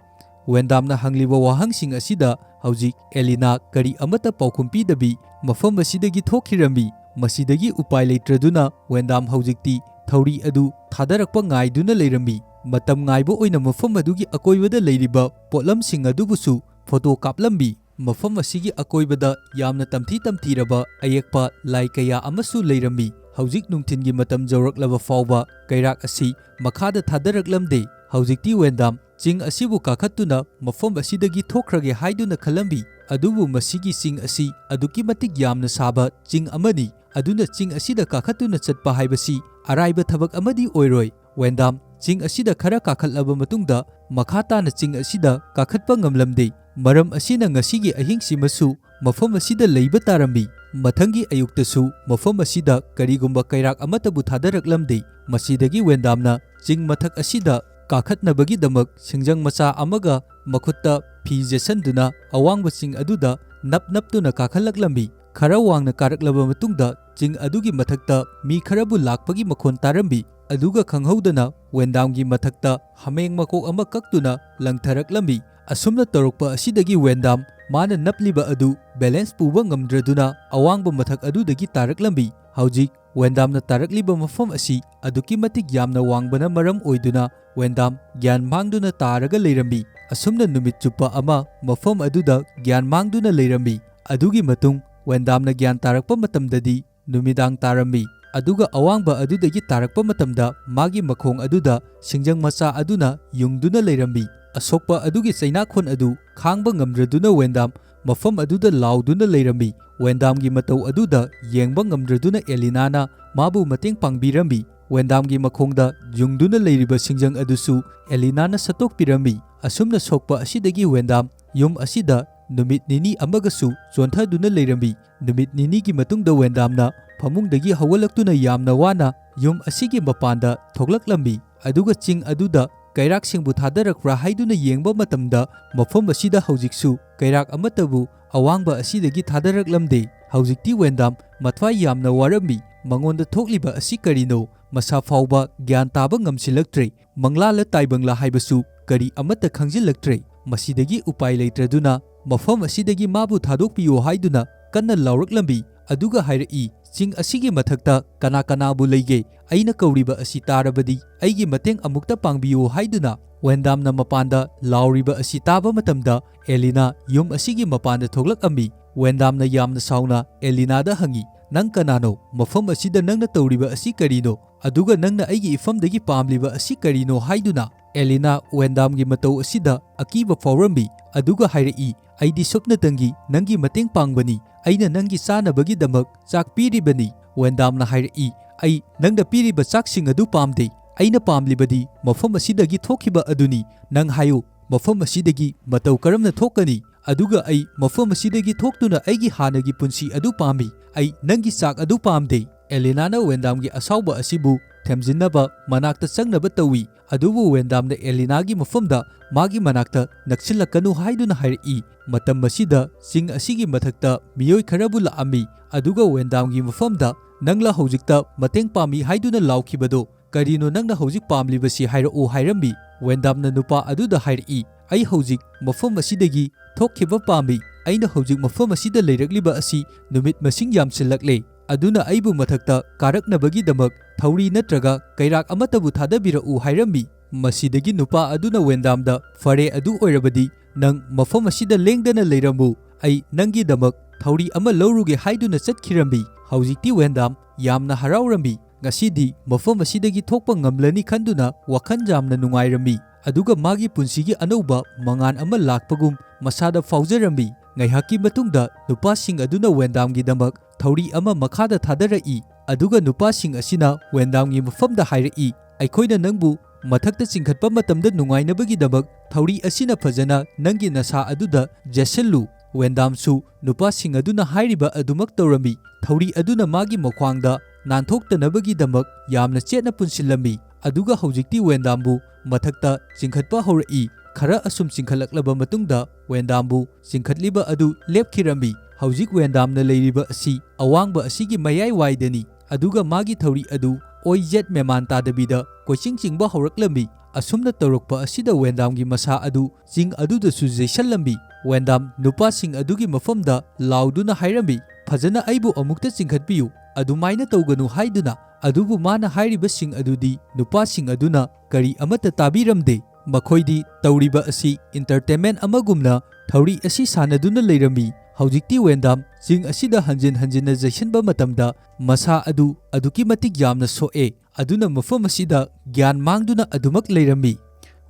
ꯋꯦꯟꯗꯥꯝꯅ ꯍꯪꯂꯤꯕ ꯋꯥꯍꯪꯁꯤꯡ ꯑꯁꯤꯗ ꯍꯧꯖꯤꯛ ꯑꯦꯂꯤꯅꯥ ꯀꯔꯤ ꯑꯃꯠꯇ ꯄꯥꯎꯈꯨꯝ ꯄꯤꯗꯕꯤ ꯃꯐꯝ ꯑꯁꯤꯗꯒꯤ ꯊꯣꯛꯈꯤꯔꯝꯃꯤ꯫ ꯃꯁꯤꯗꯒꯤ ꯎꯄꯥꯏ ꯂꯩꯇ꯭ꯔꯗꯨꯅ ꯋꯦꯟꯗꯥꯝ ꯍꯧꯖꯤꯛꯇꯤ ꯊꯧꯔꯤ ꯑꯗꯨ ꯊꯥꯗꯔꯛꯄ ꯉꯥꯏꯗꯨꯅ ꯂꯩꯔꯝꯃꯤ꯫ ꯃꯇꯝ ꯉꯥꯏꯕ ꯑꯣꯏꯅ ꯃꯐꯝ ꯑꯗꯨꯒꯤ ꯑꯀꯣꯏꯕꯗ ꯂꯩꯔꯤꯕ ꯄꯣꯠꯂꯝꯁꯤꯡ ꯑꯗꯨꯕꯨꯁꯨ ꯐꯣꯇꯣ ꯀꯥꯞꯂꯝꯃꯤ꯫ ꯃꯐꯝ ꯑꯁꯤꯒꯤ ꯑꯀꯣꯏꯕꯗ ꯌꯥꯝꯅ ꯇꯝꯊꯤꯔꯕ ꯑꯌꯦꯛꯄ ꯂꯥꯏ ꯀꯌꯥ ꯑꯃꯁꯨ ꯂꯩꯔꯝꯃꯤ꯫ ꯍꯧꯖꯤꯛ ꯅꯨꯡꯊꯤꯟꯒꯤ ꯃꯇꯝ ꯌꯧꯔꯛꯂꯕ ꯐꯥꯎꯕ ꯀꯩꯔꯥꯛ ꯑꯁꯤ ꯃꯈꯥꯗ ꯊꯥꯗꯔꯛꯂꯝꯗꯦ꯫ ꯍꯧꯖꯤꯛꯇꯤ ꯋꯦꯟꯗꯥꯝ ꯆꯤꯡ ꯑꯁꯤꯕꯨ ꯀꯥꯈꯠꯇꯨꯅ ꯃꯐꯝ ꯑꯁꯤꯗꯒꯤ ꯊꯣꯛꯈ꯭ꯔꯒꯦ ꯍꯥꯏꯗꯨꯅ ꯈꯜꯂꯝꯃꯤ꯫ ꯑꯗꯨꯕꯨ ꯃꯁꯤꯒꯤ ꯆꯤꯡ ꯑꯁꯤ ꯑꯗꯨꯛꯀꯤ ꯃꯇꯤꯛ ꯌꯥꯝꯅ ꯁꯥꯕ ꯆꯤꯡ ꯑꯃꯅꯤ꯫ ꯑꯗꯨꯅ ꯆꯤꯡ ꯑꯁꯤꯗ ꯀꯥꯈꯠꯇꯨꯅ ꯆꯠꯄ ꯍꯥꯏꯕꯁꯤ ꯑꯔꯥꯏꯕ ꯊꯕꯛ ꯑꯃꯗꯤ ꯑꯣꯏꯔꯣꯏ꯫ ꯋꯦꯟꯗꯥꯝ ꯆꯤꯡ ꯑꯁꯤꯗ ꯈꯔ ꯀꯥꯈꯠꯂꯕ ꯃꯇꯨꯡꯗ ꯃꯈꯥ ꯇꯥꯅ ꯆꯤꯡ ꯑꯁꯤꯗ ꯀꯥꯈꯠꯄ ꯉꯝꯂꯝꯗꯦ꯫ ꯃꯔꯝ ꯑꯁꯤꯅ ꯉꯁꯤꯒꯤ ꯑꯍꯤꯡꯁꯤꯃꯁꯨ ꯃꯐꯝ ꯑꯁꯤꯗ ꯂꯩꯕ ꯇꯥꯔꯝꯃꯤ꯫ ꯃꯊꯪꯒꯤ ꯑꯌꯨꯛꯇꯁꯨ ꯃꯐꯝ ꯑꯁꯤꯗ ꯀꯔꯤꯒꯨꯝꯕ ꯀꯩꯔꯥꯛ ꯑꯃꯠꯇꯕꯨ ꯊꯥꯗꯔꯛꯂꯝꯗꯦ꯫ ꯃꯁꯤꯗꯒꯤ ꯋꯦꯟꯗꯥꯝꯅ ꯆꯤꯡ ꯃꯊꯛ ꯑꯁꯤꯗ ꯀꯥꯈꯠꯅꯕꯒꯤꯗꯃꯛ ꯁꯤꯡꯖꯪ ꯃꯆꯥ ꯑꯃꯒ ꯃꯈꯨꯠꯇ ꯐꯤ ꯌꯦꯠꯁꯟꯗꯨꯅ ꯑꯋꯥꯡꯕ ꯆꯤꯡ ꯑꯗꯨꯗ ꯅꯞꯇꯨꯅ ꯀꯥꯈꯠꯂꯛꯂꯝꯃꯤ꯫ ꯈꯔ ꯋꯥꯡꯅ ꯀꯥꯔꯛꯂꯕ ꯃꯇꯨꯡꯗ ꯆꯤꯡ ꯑꯗꯨꯒꯤ ꯃꯊꯛꯇ ꯃꯤ ꯈꯔꯕꯨ ꯂꯥꯛꯄꯒꯤ ꯃꯈꯣꯟ ꯇꯥꯔꯝꯃꯤ꯫ ꯑꯗꯨꯒ ꯈꯪꯍꯧꯗꯅ ꯋꯦꯟꯗꯥꯝꯒꯤ ꯃꯊꯛꯇ ꯍꯥꯃꯦꯡ ꯃꯀꯣꯛ ꯑꯃ ꯀꯛꯇꯨꯅ ꯂꯪꯊꯔꯛꯂꯝꯃꯤ꯫ ꯑꯁꯨꯝꯅ ꯇꯧꯔꯛꯄ ꯑꯁꯤꯗꯒꯤ ꯋꯦꯟꯗꯥꯝ ꯃꯥꯅ ꯅꯞꯂꯤꯕ ꯑꯗꯨ ꯕꯦꯂꯦꯟꯁ ꯄꯨꯕ ꯉꯝꯗ꯭ꯔꯗꯨꯅ ꯑꯋꯥꯡꯕ ꯃꯊꯛ ꯑꯗꯨꯗꯒꯤ ꯇꯥꯔꯛꯂꯝꯃꯤ꯫ ꯍꯧꯖꯤꯛ ꯋꯦꯟꯗꯥꯝꯅ ꯇꯥꯔꯛꯂꯤꯕ ꯃꯐꯝ ꯑꯁꯤ ꯑꯗꯨꯛꯀꯤ ꯃꯇꯤꯛ ꯌꯥꯝꯅ ꯋꯥꯡꯕꯅ ꯃꯔꯝ ꯑꯣꯏꯗꯨꯅ ꯋꯦꯟꯗꯥꯝ ꯒ꯭ꯌꯥꯟ ꯃꯥꯡꯗꯨꯅ ꯇꯥꯔꯒ ꯂꯩꯔꯝꯃꯤ꯫ ꯑꯁꯨꯝꯅ ꯅꯨꯃꯤꯠ ꯆꯨꯞꯄ ꯑꯃ ꯃꯐꯝ ꯑꯗꯨꯗ ꯒ꯭ꯌꯥꯟ ꯃꯥꯡꯗꯨꯅ ꯂꯩꯔꯝꯃꯤ꯫ ꯑꯗꯨꯒꯤ ꯃꯇꯨꯡ ꯋꯦꯟꯗꯥꯝꯅ ꯒ꯭ꯌꯥꯟ ꯇꯥꯔꯛꯄ ꯃꯇꯝꯗꯗꯤ ꯅꯨꯃꯤꯗꯥꯡ ꯇꯥꯔꯝꯃꯤ꯫ ꯑꯗꯨꯒ ꯑꯋꯥꯡꯕ ꯑꯗꯨꯗꯒꯤ ꯇꯥꯔꯛꯄ ꯃꯇꯝꯗ ꯃꯥꯒꯤ ꯃꯈꯣꯡ ꯑꯗꯨꯗ ꯁꯤꯡꯖꯪ ꯃꯆꯥ ꯑꯗꯨꯅ ꯌꯨꯡꯗꯨꯅ ꯂꯩꯔꯝꯃꯤ꯫ ꯑꯁꯣꯛꯄ ꯑꯗꯨꯒꯤ ꯆꯩꯅꯥꯈꯣꯟ ꯑꯗꯨ ꯈꯥꯡꯕ ꯉꯝꯗ꯭ꯔꯗꯨꯅ ꯋꯦꯟꯗꯥꯝ ꯃꯐꯝ ꯑꯗꯨꯗ ꯂꯥꯎꯗꯨꯅ ꯂꯩꯔꯝꯃꯤ꯫ ꯋꯦꯟꯗꯥꯝꯒꯤ ꯃꯇꯧ ꯑꯗꯨꯗ ꯌꯦꯡꯕ ꯉꯝꯗ꯭ꯔꯗꯨꯅ ꯑꯦꯂꯤꯅꯥꯅ ꯃꯥꯕꯨ ꯃꯇꯦꯡ ꯄꯥꯡꯕꯤꯔꯝꯃꯤ꯫ ꯋꯦꯟꯗꯥꯝꯒꯤ ꯃꯈꯣꯡꯗ ꯌꯨꯡꯗꯨꯅ ꯂꯩꯔꯤꯕ ꯁꯤꯡꯖꯪ ꯑꯗꯨꯁꯨ ꯑꯦꯂꯤꯅꯥꯅ ꯁꯠꯇꯣꯛꯄꯤꯔꯝꯃꯤ꯫ ꯑꯁꯨꯝꯅ ꯁꯣꯛꯄ ꯑꯁꯤꯗꯒꯤ ꯋꯦꯟꯗꯥꯝ ꯌꯨꯝ ꯑꯁꯤꯗ ꯅꯨꯃꯤꯠ ꯅꯤꯅꯤ ꯑꯃꯒꯁꯨ ꯆꯣꯟꯊꯗꯨꯅ ꯂꯩꯔꯝꯃꯤ꯫ ꯅꯨꯃꯤꯠ ꯅꯤꯅꯤꯒꯤ ꯃꯇꯨꯡꯗ ꯋꯦꯟꯗꯥꯝꯅ ꯐꯃꯨꯡꯗꯒꯤ ꯍꯧꯒꯠꯂꯛꯇꯨꯅ ꯌꯥꯝꯅ ꯋꯥꯅ ꯌꯨꯝ ꯑꯁꯤꯒꯤ ꯃꯄꯥꯟꯗ ꯊꯣꯛꯂꯛꯂꯝꯃꯤ꯫ ꯑꯗꯨꯒ ꯆꯤꯡ ꯑꯗꯨꯗ ꯀꯩꯔꯥꯛꯁꯤꯡꯕꯨ ꯊꯥꯗꯔꯛꯄ꯭ꯔꯥ ꯍꯥꯏꯗꯨꯅ ꯌꯦꯡꯕ ꯃꯇꯝꯗ ꯃꯐꯝ ꯑꯁꯤꯗ ꯍꯧꯖꯤꯛꯁꯨ ꯀꯩꯔꯥꯛ ꯑꯃꯠꯇꯕꯨ ꯑꯋꯥꯡꯕ ꯑꯁꯤꯗꯒꯤ ꯊꯥꯗꯔꯛꯂꯝꯗꯦ꯫ ꯍꯧꯖꯤꯛꯇꯤ ꯋꯦꯟꯗꯥꯝ ꯃꯊ꯭ꯋꯥꯏ ꯌꯥꯝꯅ ꯋꯥꯔꯝꯃꯤ꯫ ꯃꯉꯣꯟꯗ ꯊꯣꯛꯂꯤꯕ ꯑꯁꯤ ꯀꯔꯤꯅꯣ? ꯃꯁꯥ ꯐꯥꯎꯕ ꯒ꯭ꯌꯥꯟ ꯇꯥꯕ ꯉꯝꯁꯤꯜꯂꯛꯇ꯭ꯔꯦ꯫ ꯃꯪꯂꯥꯂ ꯇꯥꯏꯕꯪꯂꯥ ꯍꯥꯏꯕꯁꯨ ꯀꯔꯤ ꯑꯃꯠꯇ ꯈꯪꯖꯤꯜꯂꯛꯇ꯭ꯔꯦ꯫ ꯃꯁꯤꯗꯒꯤ ꯎꯄꯥꯏ ꯂꯩꯇ꯭ꯔꯗꯨꯅ ꯃꯐꯝ ꯑꯁꯤꯗꯒꯤ ꯃꯥꯕꯨ ꯊꯥꯗꯣꯛꯄꯤꯌꯨ ꯍꯥꯏꯗꯨꯅ ꯀꯟꯅ ꯂꯥꯎꯔꯛꯂꯝꯃꯤ꯫ ꯑꯗꯨꯒ ꯍꯥꯏꯔꯛꯏ, ꯆꯤꯡ ꯑꯁꯤꯒꯤ ꯃꯊꯛꯇ ꯀꯅꯥ ꯀꯅꯥꯕꯨ ꯂꯩꯒꯦ? ꯑꯩꯅ ꯀꯧꯔꯤꯕ ꯑꯁꯤ ꯇꯥꯔꯕꯗꯤ ꯑꯩꯒꯤ ꯃꯇꯦꯡ ꯑꯃꯨꯛꯇ ꯄꯥꯡꯕꯤꯌꯨ ꯍꯥꯏꯗꯨꯅ꯫ ꯋꯦꯟꯗꯥꯝꯅ ꯃꯄꯥꯟꯗ ꯂꯥꯎꯔꯤꯕ ꯑꯁꯤ ꯇꯥꯕ ꯃꯇꯝꯗ ꯑꯦꯂꯤꯅꯥ ꯌꯨꯝ ꯑꯁꯤꯒꯤ ꯃꯄꯥꯟꯗ ꯊꯣꯛꯂꯛꯑꯝꯃꯤ꯫ ꯋꯦꯟꯗꯥꯝꯅ ꯌꯥꯝꯅ ꯁꯥꯎꯅ ꯑꯦꯂꯤꯅꯥꯗ ꯍꯪꯉꯤ, ꯅꯪ ꯀꯅꯥꯅꯣ? ꯃꯐꯝ ꯑꯁꯤꯗ ꯅꯪꯅ ꯇꯧꯔꯤꯕ ꯑꯁꯤ ꯀꯔꯤꯅꯣ? ꯑꯗꯨꯒ ꯅꯪꯅ ꯑꯩꯒꯤ ꯏꯐꯝꯗꯒꯤ ꯄꯥꯝꯂꯤꯕ ꯑꯁꯤ ꯀꯔꯤꯅꯣ ꯍꯥꯏꯗꯨꯅ꯫ ꯑꯦꯂꯤꯅꯥ ꯋꯦꯟꯗꯥꯝꯒꯤ ꯃꯇꯧ ꯑꯁꯤꯗ ꯑꯀꯤꯕ ꯐꯥꯎꯔꯝꯃꯤ꯫ ꯑꯗꯨꯒ ꯍꯥꯏꯔꯛꯏ, ꯑꯩꯗꯤ ꯁꯨꯞꯅꯇꯪꯒꯤ ꯅꯪꯒꯤ ꯃꯇꯦꯡ ꯄꯥꯡꯕꯅꯤ꯫ ꯑꯩꯅ ꯅꯪꯒꯤ ꯆꯥꯅꯕꯒꯤꯗꯃꯛ ꯆꯥꯛ ꯄꯤꯔꯤꯕꯅꯤ꯫ ꯋꯦꯟꯗꯥꯝꯅ ꯍꯥꯏꯔꯛꯏ, ꯑꯩ ꯅꯪꯅ ꯄꯤꯔꯤꯕ ꯆꯥꯛꯁꯤꯡ ꯑꯗꯨ ꯄꯥꯝꯗꯦ꯫ ꯑꯩꯅ ꯄꯥꯝꯂꯤꯕꯗꯤ ꯃꯐꯝ ꯑꯁꯤꯗꯒꯤ ꯊꯣꯛꯈꯤꯕ ꯑꯗꯨꯅꯤ꯫ ꯅꯪ ꯍꯥꯏꯌꯨ, ꯃꯐꯝ ꯑꯁꯤꯗꯒꯤ ꯃꯇꯧ ꯀꯔꯝꯅ ꯊꯣꯛꯀꯅꯤ? ꯑꯗꯨꯒ ꯑꯩ ꯃꯐꯝ ꯑꯁꯤꯗꯒꯤ ꯊꯣꯛꯇꯨꯅ ꯑꯩꯒꯤ ꯍꯥꯟꯅꯒꯤ ꯄꯨꯟꯁꯤ ꯑꯗꯨ ꯄꯥꯝꯃꯤ꯫ ꯑꯩ ꯅꯪꯒꯤ ꯆꯥꯛ ꯑꯗꯨ ꯄꯥꯝꯗꯦ꯫ ꯑꯦꯂꯤꯅꯥꯅ ꯋꯦꯟꯗꯥꯝꯒꯤ ꯑꯁꯥꯎꯕ ꯑꯁꯤꯕꯨ ꯊꯦꯝꯖꯤꯟꯅꯕ ꯃꯅꯥꯛꯇ ꯆꯪꯅꯕ ꯇꯧꯏ꯫ ꯑꯗꯨꯕꯨ ꯋꯦꯟꯗꯥꯝꯅ ꯑꯦꯂꯤꯅꯥꯒꯤ ꯃꯐꯝꯗ ꯃꯥꯒꯤ ꯃꯅꯥꯛꯇ ꯅꯛꯁꯤꯜꯂꯛꯀꯅꯨ ꯍꯥꯏꯗꯨꯅ ꯍꯥꯏꯔꯛꯏ꯫ ꯃꯇꯝ ꯑꯁꯤꯗ ꯆꯤꯡ ꯑꯁꯤꯒꯤ ꯃꯊꯛꯇ ꯃꯤꯑꯣꯏ ꯈꯔꯕꯨ ꯂꯥꯛꯑꯝꯃꯤ꯫ ꯑꯗꯨꯒ ꯋꯦꯟꯗꯥꯝꯒꯤ ꯃꯐꯝꯗ, ꯅꯪꯂ ꯍꯧꯖꯤꯛꯇ ꯃꯇꯦꯡ ꯄꯥꯝꯃꯤ ꯍꯥꯏꯗꯨꯅ ꯂꯥꯎꯈꯤꯕꯗꯣ? ꯀꯔꯤꯅꯣ ꯅꯪꯅ ꯍꯧꯖꯤꯛ ꯄꯥꯝꯂꯤꯕꯁꯤ ꯍꯥꯏꯔꯛꯎ ꯍꯥꯏꯔꯝꯃꯤ꯫ ꯋꯦꯟꯗꯥꯝꯅ ꯅꯨꯄꯥ ꯑꯗꯨꯗ ꯍꯥꯏꯔꯛꯏ, ꯑꯩ ꯍꯧꯖꯤꯛ ꯃꯐꯝ ꯑꯁꯤꯗꯒꯤ ꯊꯣꯛꯈꯤꯕ ꯄꯥꯝꯃꯤ꯫ ꯑꯩꯅ ꯍꯧꯖꯤꯛ ꯃꯐꯝ ꯑꯁꯤꯗ ꯂꯩꯔꯛꯂꯤꯕ ꯑꯁꯤ ꯅꯨꯃꯤꯠ ꯃꯁꯤꯡ ꯌꯥꯝꯁꯤꯜꯂꯛꯂꯦ꯫ ꯑꯗꯨꯅ ꯑꯩꯕꯨ ꯃꯊꯛꯇ ꯀꯥꯔꯛꯅꯕꯒꯤꯗꯃꯛ ꯊꯧꯔꯤ ꯅꯠꯇ꯭ꯔꯒ ꯀꯩꯔꯥꯛ ꯑꯃꯠꯇꯕꯨ ꯊꯥꯗꯕꯤꯔꯛꯎ ꯍꯥꯏꯔꯝꯃꯤ꯫ ꯃꯁꯤꯗꯒꯤ ꯅꯨꯄꯥ ꯑꯗꯨꯅ ꯋꯦꯟꯗꯥꯝꯗ, ꯐꯔꯦ ꯑꯗꯨ ꯑꯣꯏꯔꯕꯗꯤ ꯅꯪ ꯃꯐꯝ ꯑꯁꯤꯗ ꯂꯦꯡꯗꯅ ꯂꯩꯔꯝꯃꯨ, ꯑꯩ ꯅꯪꯒꯤꯗꯃꯛ ꯊꯧꯔꯤ ꯑꯃ ꯂꯧꯔꯨꯒꯦ ꯍꯥꯏꯗꯨꯅ ꯆꯠꯈꯤꯔꯝꯃꯤ꯫ ꯍꯧꯖꯤꯛꯇꯤ ꯋꯦꯟꯗꯥꯝ ꯌꯥꯝꯅ ꯍꯔꯥꯎꯔꯝꯃꯤ꯫ ꯉꯁꯤꯗꯤ ꯃꯐꯝ ꯑꯁꯤꯗꯒꯤ ꯊꯣꯛꯄ ꯉꯝꯂꯅꯤ ꯈꯟꯗꯨꯅ ꯋꯥꯈꯜ ꯌꯥꯝꯅ ꯅꯨꯡꯉꯥꯏꯔꯝꯃꯤ꯫ ꯑꯗꯨꯒ ꯃꯥꯒꯤ ꯄꯨꯟꯁꯤꯒꯤ ꯑꯅꯧꯕ ꯃꯉꯥꯜ ꯑꯃ ꯂꯥꯛꯄꯒꯨꯝ ꯃꯁꯥꯗ ꯐꯥꯎꯖꯔꯝꯃꯤ꯫ ꯉꯥꯏꯍꯥꯛꯀꯤ ꯃꯇꯨꯡꯗ ꯅꯨꯄꯥꯁꯤꯡ ꯑꯗꯨꯅ ꯋꯦꯟꯗꯥꯝꯒꯤꯗꯃꯛ ꯊꯧꯔꯤ ꯑꯃ ꯃꯈꯥꯗ ꯊꯥꯗꯔꯛꯏ꯫ ꯑꯗꯨꯒ ꯅꯨꯄꯥꯁꯤꯡ ꯑꯁꯤꯅ ꯋꯦꯟꯗꯥꯝꯒꯤ ꯃꯐꯝꯗ ꯍꯥꯏꯔꯛꯏ, ꯑꯩꯈꯣꯏꯅ ꯅꯪꯕꯨ ꯃꯊꯛꯇ ꯆꯤꯡꯈꯠꯄ ꯃꯇꯝꯗ ꯅꯨꯡꯉꯥꯏꯅꯕꯒꯤꯗꯃꯛ ꯊꯧꯔꯤ ꯑꯁꯤꯅ ꯐꯖꯅ ꯅꯪꯒꯤ ꯅꯁꯥ ꯑꯗꯨꯗ ꯌꯦꯠꯁꯤꯜꯂꯨ꯫ ꯋꯦꯟꯗꯥꯝꯁꯨ ꯅꯨꯄꯥꯁꯤꯡ ꯑꯗꯨꯅ ꯍꯥꯏꯔꯤꯕ ꯑꯗꯨꯃꯛ ꯇꯧꯔꯝꯃꯤ꯫ ꯊꯧꯔꯤ ꯑꯗꯨꯅ ꯃꯥꯒꯤ ꯃꯈ꯭ꯋꯥꯡꯗ ꯅꯥꯟꯊꯣꯛꯇꯅꯕꯒꯤꯗꯃꯛ ꯌꯥꯝꯅ ꯆꯦꯠꯅ ꯄꯨꯟꯁꯤꯜꯂꯝꯃꯤ꯫ ꯑꯗꯨꯒ ꯍꯧꯖꯤꯛꯇꯤ ꯋꯦꯟꯗꯥꯝꯕꯨ ꯃꯊꯛꯇ ꯆꯤꯡꯈꯠꯄ ꯍꯧꯔꯛꯏ꯫ ꯈꯔ ꯑꯁꯨꯝ ꯆꯤꯡꯈꯠꯂꯛꯂꯕ ꯃꯇꯨꯡꯗ ꯋꯦꯟꯗꯥꯝꯕꯨ ꯆꯤꯡꯈꯠꯂꯤꯕ ꯑꯗꯨ ꯂꯦꯞꯈꯤꯔꯝꯃꯤ꯫ ꯍꯧꯖꯤꯛ ꯋꯦꯟꯗꯥꯝꯅ ꯂꯩꯔꯤꯕ ꯑꯁꯤ ꯑꯋꯥꯡꯕ ꯑꯁꯤꯒꯤ ꯃꯌꯥꯏ ꯋꯥꯏꯗꯅꯤ꯫ ꯑꯗꯨꯒ ꯃꯥꯒꯤ ꯊꯧꯔꯤ ꯑꯗꯨ ꯑꯣꯏ ꯌꯦꯠ ꯃꯦꯃꯥꯟ ꯇꯥꯗꯕꯤꯗ ꯀꯣꯏꯆꯤꯡ ꯆꯤꯡꯕ ꯍꯧꯔꯛꯂꯝꯃꯤ꯫ ꯑꯁꯨꯝꯅ ꯇꯧꯔꯛꯄ ꯑꯁꯤꯗ ꯋꯦꯟꯗꯥꯝꯒꯤ ꯃꯁꯥ ꯑꯗꯨ ꯆꯤꯡ ꯑꯗꯨꯗꯁꯨ ꯌꯩꯁꯜꯂꯝꯃꯤ꯫ ꯋꯦꯟꯗꯥꯝ ꯅꯨꯄꯥꯁꯤꯡ ꯑꯗꯨꯒꯤ ꯃꯐꯝꯗ ꯂꯥꯎꯗꯨꯅ ꯍꯥꯏꯔꯝꯃꯤ, ꯐꯖꯅ ꯑꯩꯕꯨ ꯑꯃꯨꯛꯇ ꯆꯤꯡꯈꯠꯄꯤꯌꯨ, ꯑꯗꯨꯃꯥꯏꯅ ꯇꯧꯒꯅꯨ ꯍꯥꯏꯗꯨꯅ꯫ ꯑꯗꯨꯕꯨ ꯃꯥꯅ ꯍꯥꯏꯔꯤꯕꯁꯤꯡ ꯑꯗꯨꯗꯤ ꯅꯨꯄꯥꯁꯤꯡ ꯑꯗꯨꯅ ꯀꯔꯤ ꯑꯃꯠꯇ ꯇꯥꯕꯤꯔꯝꯗꯦ꯫ ꯃꯈꯣꯏꯗꯤ ꯇꯧꯔꯤꯕ ꯑꯁꯤ ꯑꯦꯟꯇꯔꯇꯦꯟꯃꯦꯟ ꯑꯃꯒꯨꯝꯅ ꯊꯧꯔꯤ ꯑꯁꯤ ꯁꯥꯟꯅꯗꯨꯅ ꯂꯩꯔꯝꯃꯤ꯫ ꯍꯧꯖꯤꯛꯇꯤ ꯋꯦꯟꯗꯥꯝ ꯆꯤꯡ ꯑꯁꯤꯗ ꯍꯟꯖꯤꯟ ꯍꯟꯖꯤꯟꯅ ꯌꯩꯁꯟꯕ ꯃꯇꯝꯗ ꯃꯁꯥ ꯑꯗꯨ ꯑꯗꯨꯛꯀꯤ ꯃꯇꯤꯛ ꯌꯥꯝꯅ ꯁꯣꯛꯑꯦ꯫ ꯑꯗꯨꯅ ꯃꯐꯝ ꯑꯁꯤꯗ ꯒ꯭ꯌꯥꯟ ꯃꯥꯡꯗꯨꯅ ꯑꯗꯨꯃꯛ ꯂꯩꯔꯝꯃꯤ꯫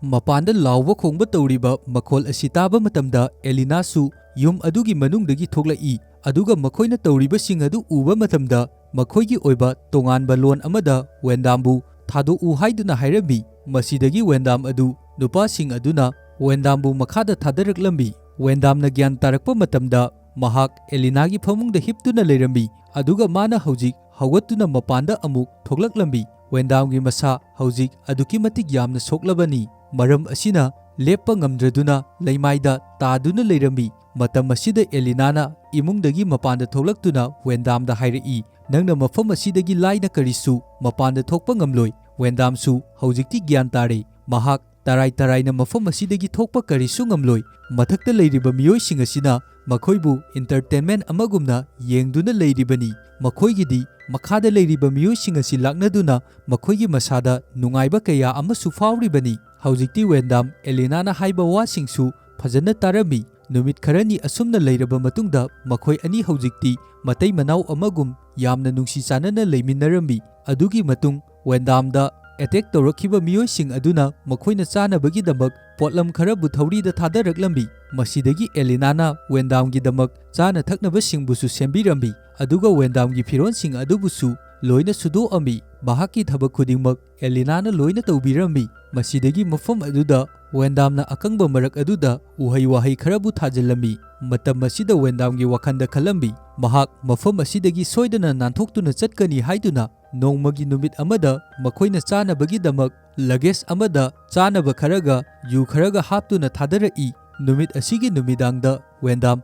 ꯃꯄꯥꯟꯗ ꯂꯥꯎꯕ ꯈꯣꯡꯕ ꯇꯧꯔꯤꯕ ꯃꯈꯣꯜ ꯑꯁꯤ ꯇꯥꯕ ꯃꯇꯝꯗ ꯑꯦꯂꯤꯅꯥꯁꯨ ꯌꯨꯝ ꯑꯗꯨꯒꯤ ꯃꯅꯨꯡꯗꯒꯤ ꯊꯣꯛꯂꯛꯏ꯫ ꯑꯗꯨꯒ ꯃꯈꯣꯏꯅ ꯇꯧꯔꯤꯕꯁꯤꯡ ꯑꯗꯨ ꯎꯕ ꯃꯇꯝꯗ ꯃꯈꯣꯏꯒꯤ ꯑꯣꯏꯕ ꯇꯣꯉꯥꯟꯕ ꯂꯣꯟ ꯑꯃꯗ ꯋꯦꯟꯗꯥꯝꯕꯨ ꯊꯥꯗꯣꯛꯎ ꯍꯥꯏꯗꯨꯅ ꯍꯥꯏꯔꯝꯃꯤ꯫ ꯃꯁꯤꯗꯒꯤ ꯋꯦꯟꯗꯥꯝ ꯑꯗꯨ ꯅꯨꯄꯥꯁꯤꯡ ꯑꯗꯨꯅ ꯋꯦꯟꯗꯥꯝꯕꯨ ꯃꯈꯥꯗ ꯊꯥꯗꯔꯛꯂꯝꯃꯤ꯫ ꯋꯦꯟꯗꯥꯝꯅ ꯒ꯭ꯌꯥꯟ ꯇꯥꯔꯛꯄ ꯃꯇꯝꯗ ꯃꯍꯥꯛ ꯑꯦꯂꯤꯅꯥꯒꯤ ꯐꯃꯨꯡꯗ ꯍꯤꯞꯇꯨꯅ ꯂꯩꯔꯝꯃꯤ꯫ ꯑꯗꯨꯒ ꯃꯥꯅ ꯍꯧꯖꯤꯛ ꯍꯧꯒꯠꯇꯨꯅ ꯃꯄꯥꯟꯗ ꯑꯃꯨꯛ ꯊꯣꯛꯂꯛꯂꯝꯃꯤ꯫ ꯋꯦꯟꯗꯥꯝꯒꯤ ꯃꯁꯥ ꯍꯧꯖꯤꯛ ꯑꯗꯨꯛꯀꯤ ꯃꯇꯤꯛ ꯌꯥꯝꯅ ꯁꯣꯛꯂꯕꯅꯤ꯫ ꯃꯔꯝ ꯑꯁꯤꯅ ꯂꯦꯞꯄ ꯉꯝꯗ꯭ꯔꯗꯨꯅ ꯂꯩꯃꯥꯏꯗ ꯇꯥꯗꯨꯅ ꯂꯩꯔꯝꯃꯤ꯫ ꯃꯇꯝ ꯑꯁꯤꯗ ꯑꯦꯂꯤꯅꯥꯅ ꯏꯃꯨꯡꯗꯒꯤ ꯃꯄꯥꯟꯗ ꯊꯣꯛꯂꯛꯇꯨꯅ ꯋꯦꯟꯗꯥꯝꯗ ꯍꯥꯏꯔꯛꯏ, ꯅꯪꯅ ꯃꯐꯝ ꯑꯁꯤꯗꯒꯤ ꯂꯥꯏꯅ ꯀꯔꯤꯁꯨ ꯃꯄꯥꯟꯗ ꯊꯣꯛꯄ ꯉꯝꯂꯣꯏ꯫ ꯋꯦꯟꯗꯥꯝꯁꯨ ꯍꯧꯖꯤꯛꯇꯤ ꯒ꯭ꯌꯥꯟ ꯇꯥꯔꯦ꯫ ꯃꯍꯥꯛ ꯇꯔꯥꯏ ꯇꯔꯥꯏꯅ ꯃꯐꯝ ꯑꯁꯤꯗꯒꯤ ꯊꯣꯛꯄ ꯀꯔꯤꯁꯨ ꯉꯝꯂꯣꯏ꯫ ꯃꯊꯛꯇ ꯂꯩꯔꯤꯕ ꯃꯤꯑꯣꯏꯁꯤꯡ ꯑꯁꯤꯅ ꯃꯈꯣꯏꯕꯨ ꯑꯦꯟꯇꯔꯇꯦꯟꯃꯦꯟ ꯑꯃꯒꯨꯝꯅ ꯌꯦꯡꯗꯨꯅ ꯂꯩꯔꯤꯕꯅꯤ꯫ ꯃꯈꯣꯏꯒꯤꯗꯤ ꯃꯈꯥꯗ ꯂꯩꯔꯤꯕ ꯃꯤꯑꯣꯏꯁꯤꯡ ꯑꯁꯤ ꯂꯥꯛꯅꯗꯨꯅ ꯃꯈꯣꯏꯒꯤ ꯃꯁꯥꯗ ꯅꯨꯡꯉꯥꯏꯕ ꯀꯌꯥ ꯑꯃꯁꯨ ꯐꯥꯎꯔꯤꯕꯅꯤ꯫ ꯍꯧꯖꯤꯛꯇꯤ ꯋꯦꯟꯗꯥꯝ ꯑꯦꯂꯤꯅꯥꯅ ꯍꯥꯏꯕ ꯋꯥꯁꯤꯡꯁꯨ ꯐꯖꯅ ꯇꯥꯔꯝꯃꯤ꯫ ꯅꯨꯃꯤꯠ ꯈꯔꯅꯤ ꯑꯁꯨꯝꯅ ꯂꯩꯔꯕ ꯃꯇꯨꯡꯗ ꯃꯈꯣꯏ ꯑꯅꯤ ꯍꯧꯖꯤꯛꯇꯤ ꯃꯇꯩ ꯃꯅꯥꯎ ꯑꯃꯒꯨꯝ ꯌꯥꯝꯅ ꯅꯨꯡꯁꯤ ꯆꯥꯟꯅꯅ ꯂꯩꯃꯤꯟꯅꯔꯝꯃꯤ꯫ ꯑꯗꯨꯒꯤ ꯃꯇꯨꯡ ꯋꯦꯟꯗꯥꯝꯗ ꯑꯦꯇꯦꯛ ꯇꯧꯔꯛꯈꯤꯕ ꯃꯤꯑꯣꯏꯁꯤꯡ ꯑꯗꯨꯅ ꯃꯈꯣꯏꯅ ꯆꯥꯅꯕꯒꯤꯗꯃꯛ ꯄꯣꯠꯂꯝ ꯈꯔꯕꯨ ꯊꯧꯔꯤꯗ ꯊꯥꯗꯔꯛꯂꯝꯃꯤ꯫ ꯃꯁꯤꯗꯒꯤ ꯑꯦꯂꯤꯅꯥꯅ ꯋꯦꯟꯗꯥꯝꯒꯤꯗꯃꯛ ꯆꯥꯅ ꯊꯛꯅꯕꯁꯤꯡꯕꯨꯁꯨ ꯁꯦꯝꯕꯤꯔꯝꯃꯤ, ꯑꯗꯨꯒ ꯋꯦꯟꯗꯥꯝꯒꯤ ꯐꯤꯔꯣꯜꯁꯤꯡ ꯑꯗꯨꯕꯨꯁꯨ ꯂꯣꯏꯅ ꯁꯨꯗꯣꯛꯑꯝꯃꯤ꯫ ꯃꯍꯥꯛꯀꯤ ꯊꯕꯛ ꯈꯨꯗꯤꯡꯃꯛ ꯑꯦꯂꯤꯅꯥꯅ ꯂꯣꯏꯅ ꯇꯧꯕꯤꯔꯝꯃꯤ꯫ ꯃꯁꯤꯗꯒꯤ ꯃꯐꯝ ꯑꯗꯨꯗ ꯋꯦꯟꯗꯥꯝꯅ ꯑꯀꯪꯕ ꯃꯔꯛ ꯑꯗꯨꯗ ꯎꯍꯩ ꯋꯥꯍꯩ ꯈꯔꯕꯨ ꯊꯥꯖꯤꯜꯂꯝꯃꯤ꯫ ꯃꯇꯝ ꯑꯁꯤꯗ ꯋꯦꯟꯗꯥꯝꯒꯤ ꯋꯥꯈꯜꯗ ꯈꯜꯂꯝꯃꯤ ꯃꯍꯥꯛ ꯃꯐꯝ ꯑꯁꯤꯗꯒꯤ ꯁꯣꯏꯗꯅ ꯅꯥꯟꯊꯣꯛꯇꯨꯅ ꯆꯠꯀꯅꯤ ꯍꯥꯏꯗꯨꯅ꯫ ꯅꯣꯡꯃꯒꯤ ꯅꯨꯃꯤꯠ ꯑꯃꯗ ꯃꯈꯣꯏꯅ ꯆꯥꯅꯕꯒꯤꯗꯃꯛ ꯂꯒꯦꯖ ꯑꯃꯗ ꯆꯥꯅꯕ ꯈꯔꯒ ꯌꯨ ꯈꯔꯒ ꯍꯥꯞꯇꯨꯅ ꯊꯥꯗꯔꯛꯏ꯫ ꯅꯨꯃꯤꯠ ꯑꯁꯤꯒꯤ ꯅꯨꯃꯤꯗꯥꯡꯗ ꯋꯦꯟꯗꯥꯝ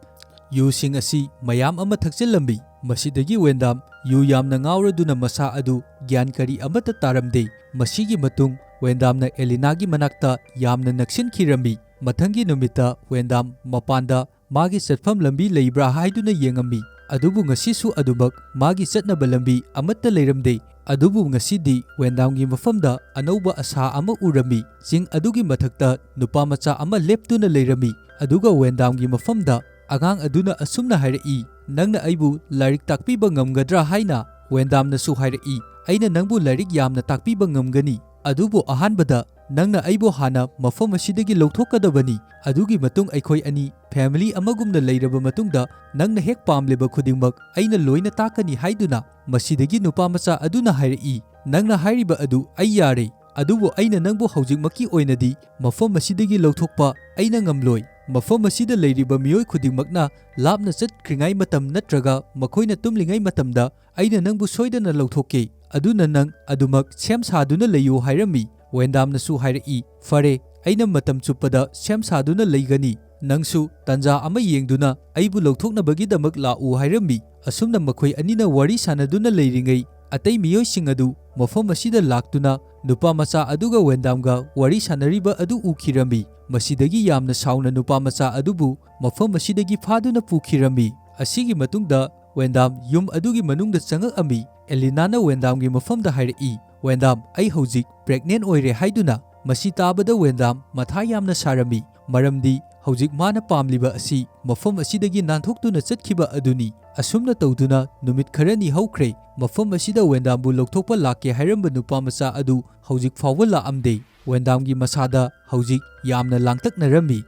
ꯌꯨꯁꯤꯡ ꯑꯁꯤ ꯃꯌꯥꯝ ꯑꯃ ꯊꯛꯆꯤꯜꯂꯝꯃꯤ꯫ ꯃꯁꯤꯗꯒꯤ ꯋꯦꯟꯗꯥꯝ ꯌꯨ ꯌꯥꯝꯅ ꯉꯥꯎꯔꯗꯨꯅ ꯃꯁꯥ ꯑꯗꯨ ꯒ꯭ꯌꯥꯟ ꯀꯔꯤ ꯑꯃꯠꯇ ꯇꯥꯔꯝꯗꯦ꯫ ꯃꯁꯤꯒꯤ ꯃꯇꯨꯡ ꯋꯦꯟꯗꯥꯝꯅ ꯑꯦꯂꯤꯅꯥꯒꯤ ꯃꯅꯥꯛꯇ ꯌꯥꯝꯅ ꯅꯛꯁꯤꯟꯈꯤꯔꯝꯃꯤ꯫ ꯃꯊꯪꯒꯤ ꯅꯨꯃꯤꯠꯇ ꯋꯦꯟꯗꯥꯝ ꯃꯄꯥꯟꯗ ꯃꯥꯒꯤ ꯆꯠꯐꯝ ꯂꯝꯕꯤ ꯂꯩꯕ꯭ꯔꯥ ꯍꯥꯏꯗꯨꯅ ꯌꯦꯡꯉꯝꯃꯤ, ꯑꯗꯨꯕꯨ ꯉꯁꯤꯁꯨ ꯑꯗꯨꯃꯛ ꯃꯥꯒꯤ ꯆꯠꯅꯕ ꯂꯝꯕꯤ ꯑꯃꯠꯇ ꯂꯩꯔꯝꯗꯦ꯫ ꯑꯗꯨꯕꯨ ꯉꯁꯤꯗꯤ ꯋꯦꯟꯗꯥꯝꯒꯤ ꯃꯐꯝꯗ ꯑꯅꯧꯕ ꯑꯁꯥ ꯑꯃ ꯎꯔꯝꯃꯤ꯫ ꯆꯤꯡ ꯑꯗꯨꯒꯤ ꯃꯊꯛꯇ ꯅꯨꯄꯥꯃꯆꯥ ꯑꯃ ꯂꯦꯞꯇꯨꯅ ꯂꯩꯔꯝꯃꯤ, ꯑꯗꯨꯒ ꯋꯦꯟꯗꯥꯝꯒꯤ ꯃꯐꯝꯗ ꯑꯉꯥꯡ ꯑꯗꯨꯅ ꯑꯁꯨꯝꯅ ꯍꯥꯏꯔꯛꯏ, "ꯅꯪꯅ ꯑꯩꯕꯨ ꯂꯥꯏꯔꯤꯛ ꯇꯥꯛꯄꯤꯕ ꯉꯝꯒꯗ꯭ꯔꯥ ꯍꯥꯏꯅ?" ꯋꯦꯟꯗꯥꯝꯅꯁꯨ ꯍꯥꯏꯔꯛꯏ, "ꯑꯩꯅ ꯅꯪꯕꯨ ꯂꯥꯏꯔꯤꯛ ꯌꯥꯝꯅ ꯇꯥꯛꯄꯤꯕ ꯉꯝꯒꯅꯤ, ꯑꯗꯨꯕꯨ ꯑꯍꯥꯟꯕꯗ ꯅꯪꯅ ꯑꯩꯕꯨ ꯍꯥꯟꯅ ꯃꯐꯝ ꯑꯁꯤꯗꯒꯤ ꯂꯧꯊꯣꯛꯀꯗꯕꯅꯤ꯫ ꯑꯗꯨꯒꯤ ꯃꯇꯨꯡ ꯑꯩꯈꯣꯏ ꯑꯅꯤ ꯐꯦꯃꯤꯂꯤ ꯑꯃꯒꯨꯝꯅ ꯂꯩꯔꯕ ꯃꯇꯨꯡꯗ ꯅꯪꯅ ꯍꯦꯛ ꯄꯥꯝꯂꯤꯕ ꯈꯨꯗꯤꯡꯃꯛ ꯑꯩꯅ ꯂꯣꯏꯅ ꯇꯥꯛꯀꯅꯤ" ꯍꯥꯏꯗꯨꯅ꯫ ꯃꯁꯤꯗꯒꯤ ꯅꯨꯄꯥꯃꯆꯥ ꯑꯗꯨꯅ ꯍꯥꯏꯔꯛꯏ, "ꯅꯪꯅ ꯍꯥꯏꯔꯤꯕ ꯑꯗꯨ ꯑꯩ ꯌꯥꯔꯦ, ꯑꯗꯨꯕꯨ ꯑꯩꯅ ꯅꯪꯕꯨ ꯍꯧꯖꯤꯛꯃꯛꯀꯤ ꯑꯣꯏꯅꯗꯤ ꯃꯐꯝ ꯑꯁꯤꯗꯒꯤ ꯂꯧꯊꯣꯛꯄ ꯑꯩꯅ ꯉꯝꯂꯣꯏ꯫ ꯃꯐꯝ ꯑꯁꯤꯗ ꯂꯩꯔꯤꯕ ꯃꯤꯑꯣꯏ ꯈꯨꯗꯤꯡꯃꯛꯅ ꯂꯥꯞꯅ ꯆꯠꯈ꯭ꯔꯤꯉꯩ ꯃꯇꯝ ꯅꯠꯇ꯭ꯔꯒ ꯃꯈꯣꯏꯅ ꯇꯨꯝꯂꯤꯉꯩ ꯃꯇꯝꯗ ꯑꯩꯅ ꯅꯪꯕꯨ ꯁꯣꯏꯗꯅ ꯂꯧꯊꯣꯛꯀꯦ, ꯑꯗꯨꯅ ꯅꯪ ꯑꯗꯨꯃꯛ ꯁꯦꯝ ꯁꯥꯗꯨꯅ ꯂꯩꯌꯨ" ꯍꯥꯏꯔꯝꯃꯤ꯫ ꯋꯦꯟꯗꯥꯝꯅꯁꯨ ꯍꯥꯏꯔꯛꯏ, "ꯐꯔꯦ, ꯑꯩꯅ ꯃꯇꯝ ꯆꯨꯞꯄꯗ ꯁꯦꯝ ꯁꯥꯗꯨꯅ ꯂꯩꯒꯅꯤ, ꯅꯪꯁꯨ ꯇꯥꯟꯖꯥ ꯑꯃ ꯌꯦꯡꯗꯨꯅ ꯑꯩꯕꯨ ꯂꯧꯊꯣꯛꯅꯕꯒꯤꯗꯃꯛ ꯂꯥꯛꯎ" ꯍꯥꯏꯔꯝꯃꯤ꯫ ꯑꯁꯨꯝꯅ ꯃꯈꯣꯏ ꯑꯅꯤꯅ ꯋꯥꯔꯤ ꯁꯥꯅꯗꯨꯅ ꯂꯩꯔꯤꯉꯩ ꯑꯇꯩ ꯃꯤꯑꯣꯏꯁꯤꯡ ꯑꯗꯨ ꯃꯐꯝ ꯑꯁꯤꯗ ꯂꯥꯛꯇꯨꯅ ꯅꯨꯄꯥꯃꯆꯥ ꯑꯗꯨꯒ ꯋꯦꯟꯗꯥꯝꯒ ꯋꯥꯔꯤ ꯁꯥꯅꯔꯤꯕ ꯑꯗꯨ ꯎꯈꯤꯔꯝꯃꯤ꯫ ꯃꯁꯤꯗꯒꯤ ꯌꯥꯝꯅ ꯁꯥꯎꯅ ꯅꯨꯄꯥꯃꯆꯥ ꯑꯗꯨꯕꯨ ꯃꯐꯝ ꯑꯁꯤꯗꯒꯤ ꯐꯥꯗꯨꯅ ꯄꯨꯈꯤꯔꯝꯃꯤ꯫ ꯑꯁꯤꯒꯤ ꯃꯇꯨꯡꯗ ꯋꯦꯟꯗꯥꯝ ꯌꯨꯝ ꯑꯗꯨꯒꯤ ꯃꯅꯨꯡꯗ ꯆꯪꯉꯛꯑꯝꯃꯤ꯫ ꯑꯦꯂꯤꯅꯥꯅ ꯋꯦꯟꯗꯥꯝꯒꯤ ꯃꯐꯝꯗ ꯍꯥꯏꯔꯛꯏ, "ꯋꯦꯟꯗꯥꯝ, ꯑꯩ ꯍꯧꯖꯤꯛ ꯄ꯭ꯔꯦꯒꯅꯦꯟ ꯑꯣꯏꯔꯦ" ꯍꯥꯏꯗꯨꯅ꯫ ꯃꯁꯤ ꯇꯥꯕꯗ ꯋꯦꯟꯗꯥꯝ ꯃꯊꯥ ꯌꯥꯝꯅ ꯁꯥꯔꯝꯃꯤ, ꯃꯔꯝꯗꯤ ꯍꯧꯖꯤꯛ ꯃꯥꯅ ꯄꯥꯝꯂꯤꯕ ꯑꯁꯤ ꯃꯐꯝ ꯑꯁꯤꯗꯒꯤ ꯅꯥꯟꯊꯣꯛꯇꯨꯅ ꯆꯠꯈꯤꯕ ꯑꯗꯨꯅꯤ꯫ ꯑꯁꯨꯝꯅ ꯇꯧꯗꯨꯅ ꯅꯨꯃꯤꯠ ꯈꯔꯅꯤ ꯍꯧꯈ꯭ꯔꯦ꯫ ꯃꯐꯝ ꯑꯁꯤꯗ ꯋꯦꯟꯗꯥꯝꯕꯨ ꯂꯧꯊꯣꯛꯄ ꯂꯥꯛꯀꯦ ꯍꯥꯏꯔꯝꯕ ꯅꯨꯄꯥꯃꯆꯥ ꯑꯗꯨ ꯍꯧꯖꯤꯛ ꯐꯥꯎꯕ ꯂꯥꯛꯑꯝꯗꯦ꯫ ꯋꯦꯟꯗꯥꯝꯒꯤ ꯃꯁꯥꯗ ꯍꯧꯖꯤꯛ ꯌꯥꯝꯅ ꯂꯥꯡꯇꯛꯅꯔꯝꯃꯤ꯫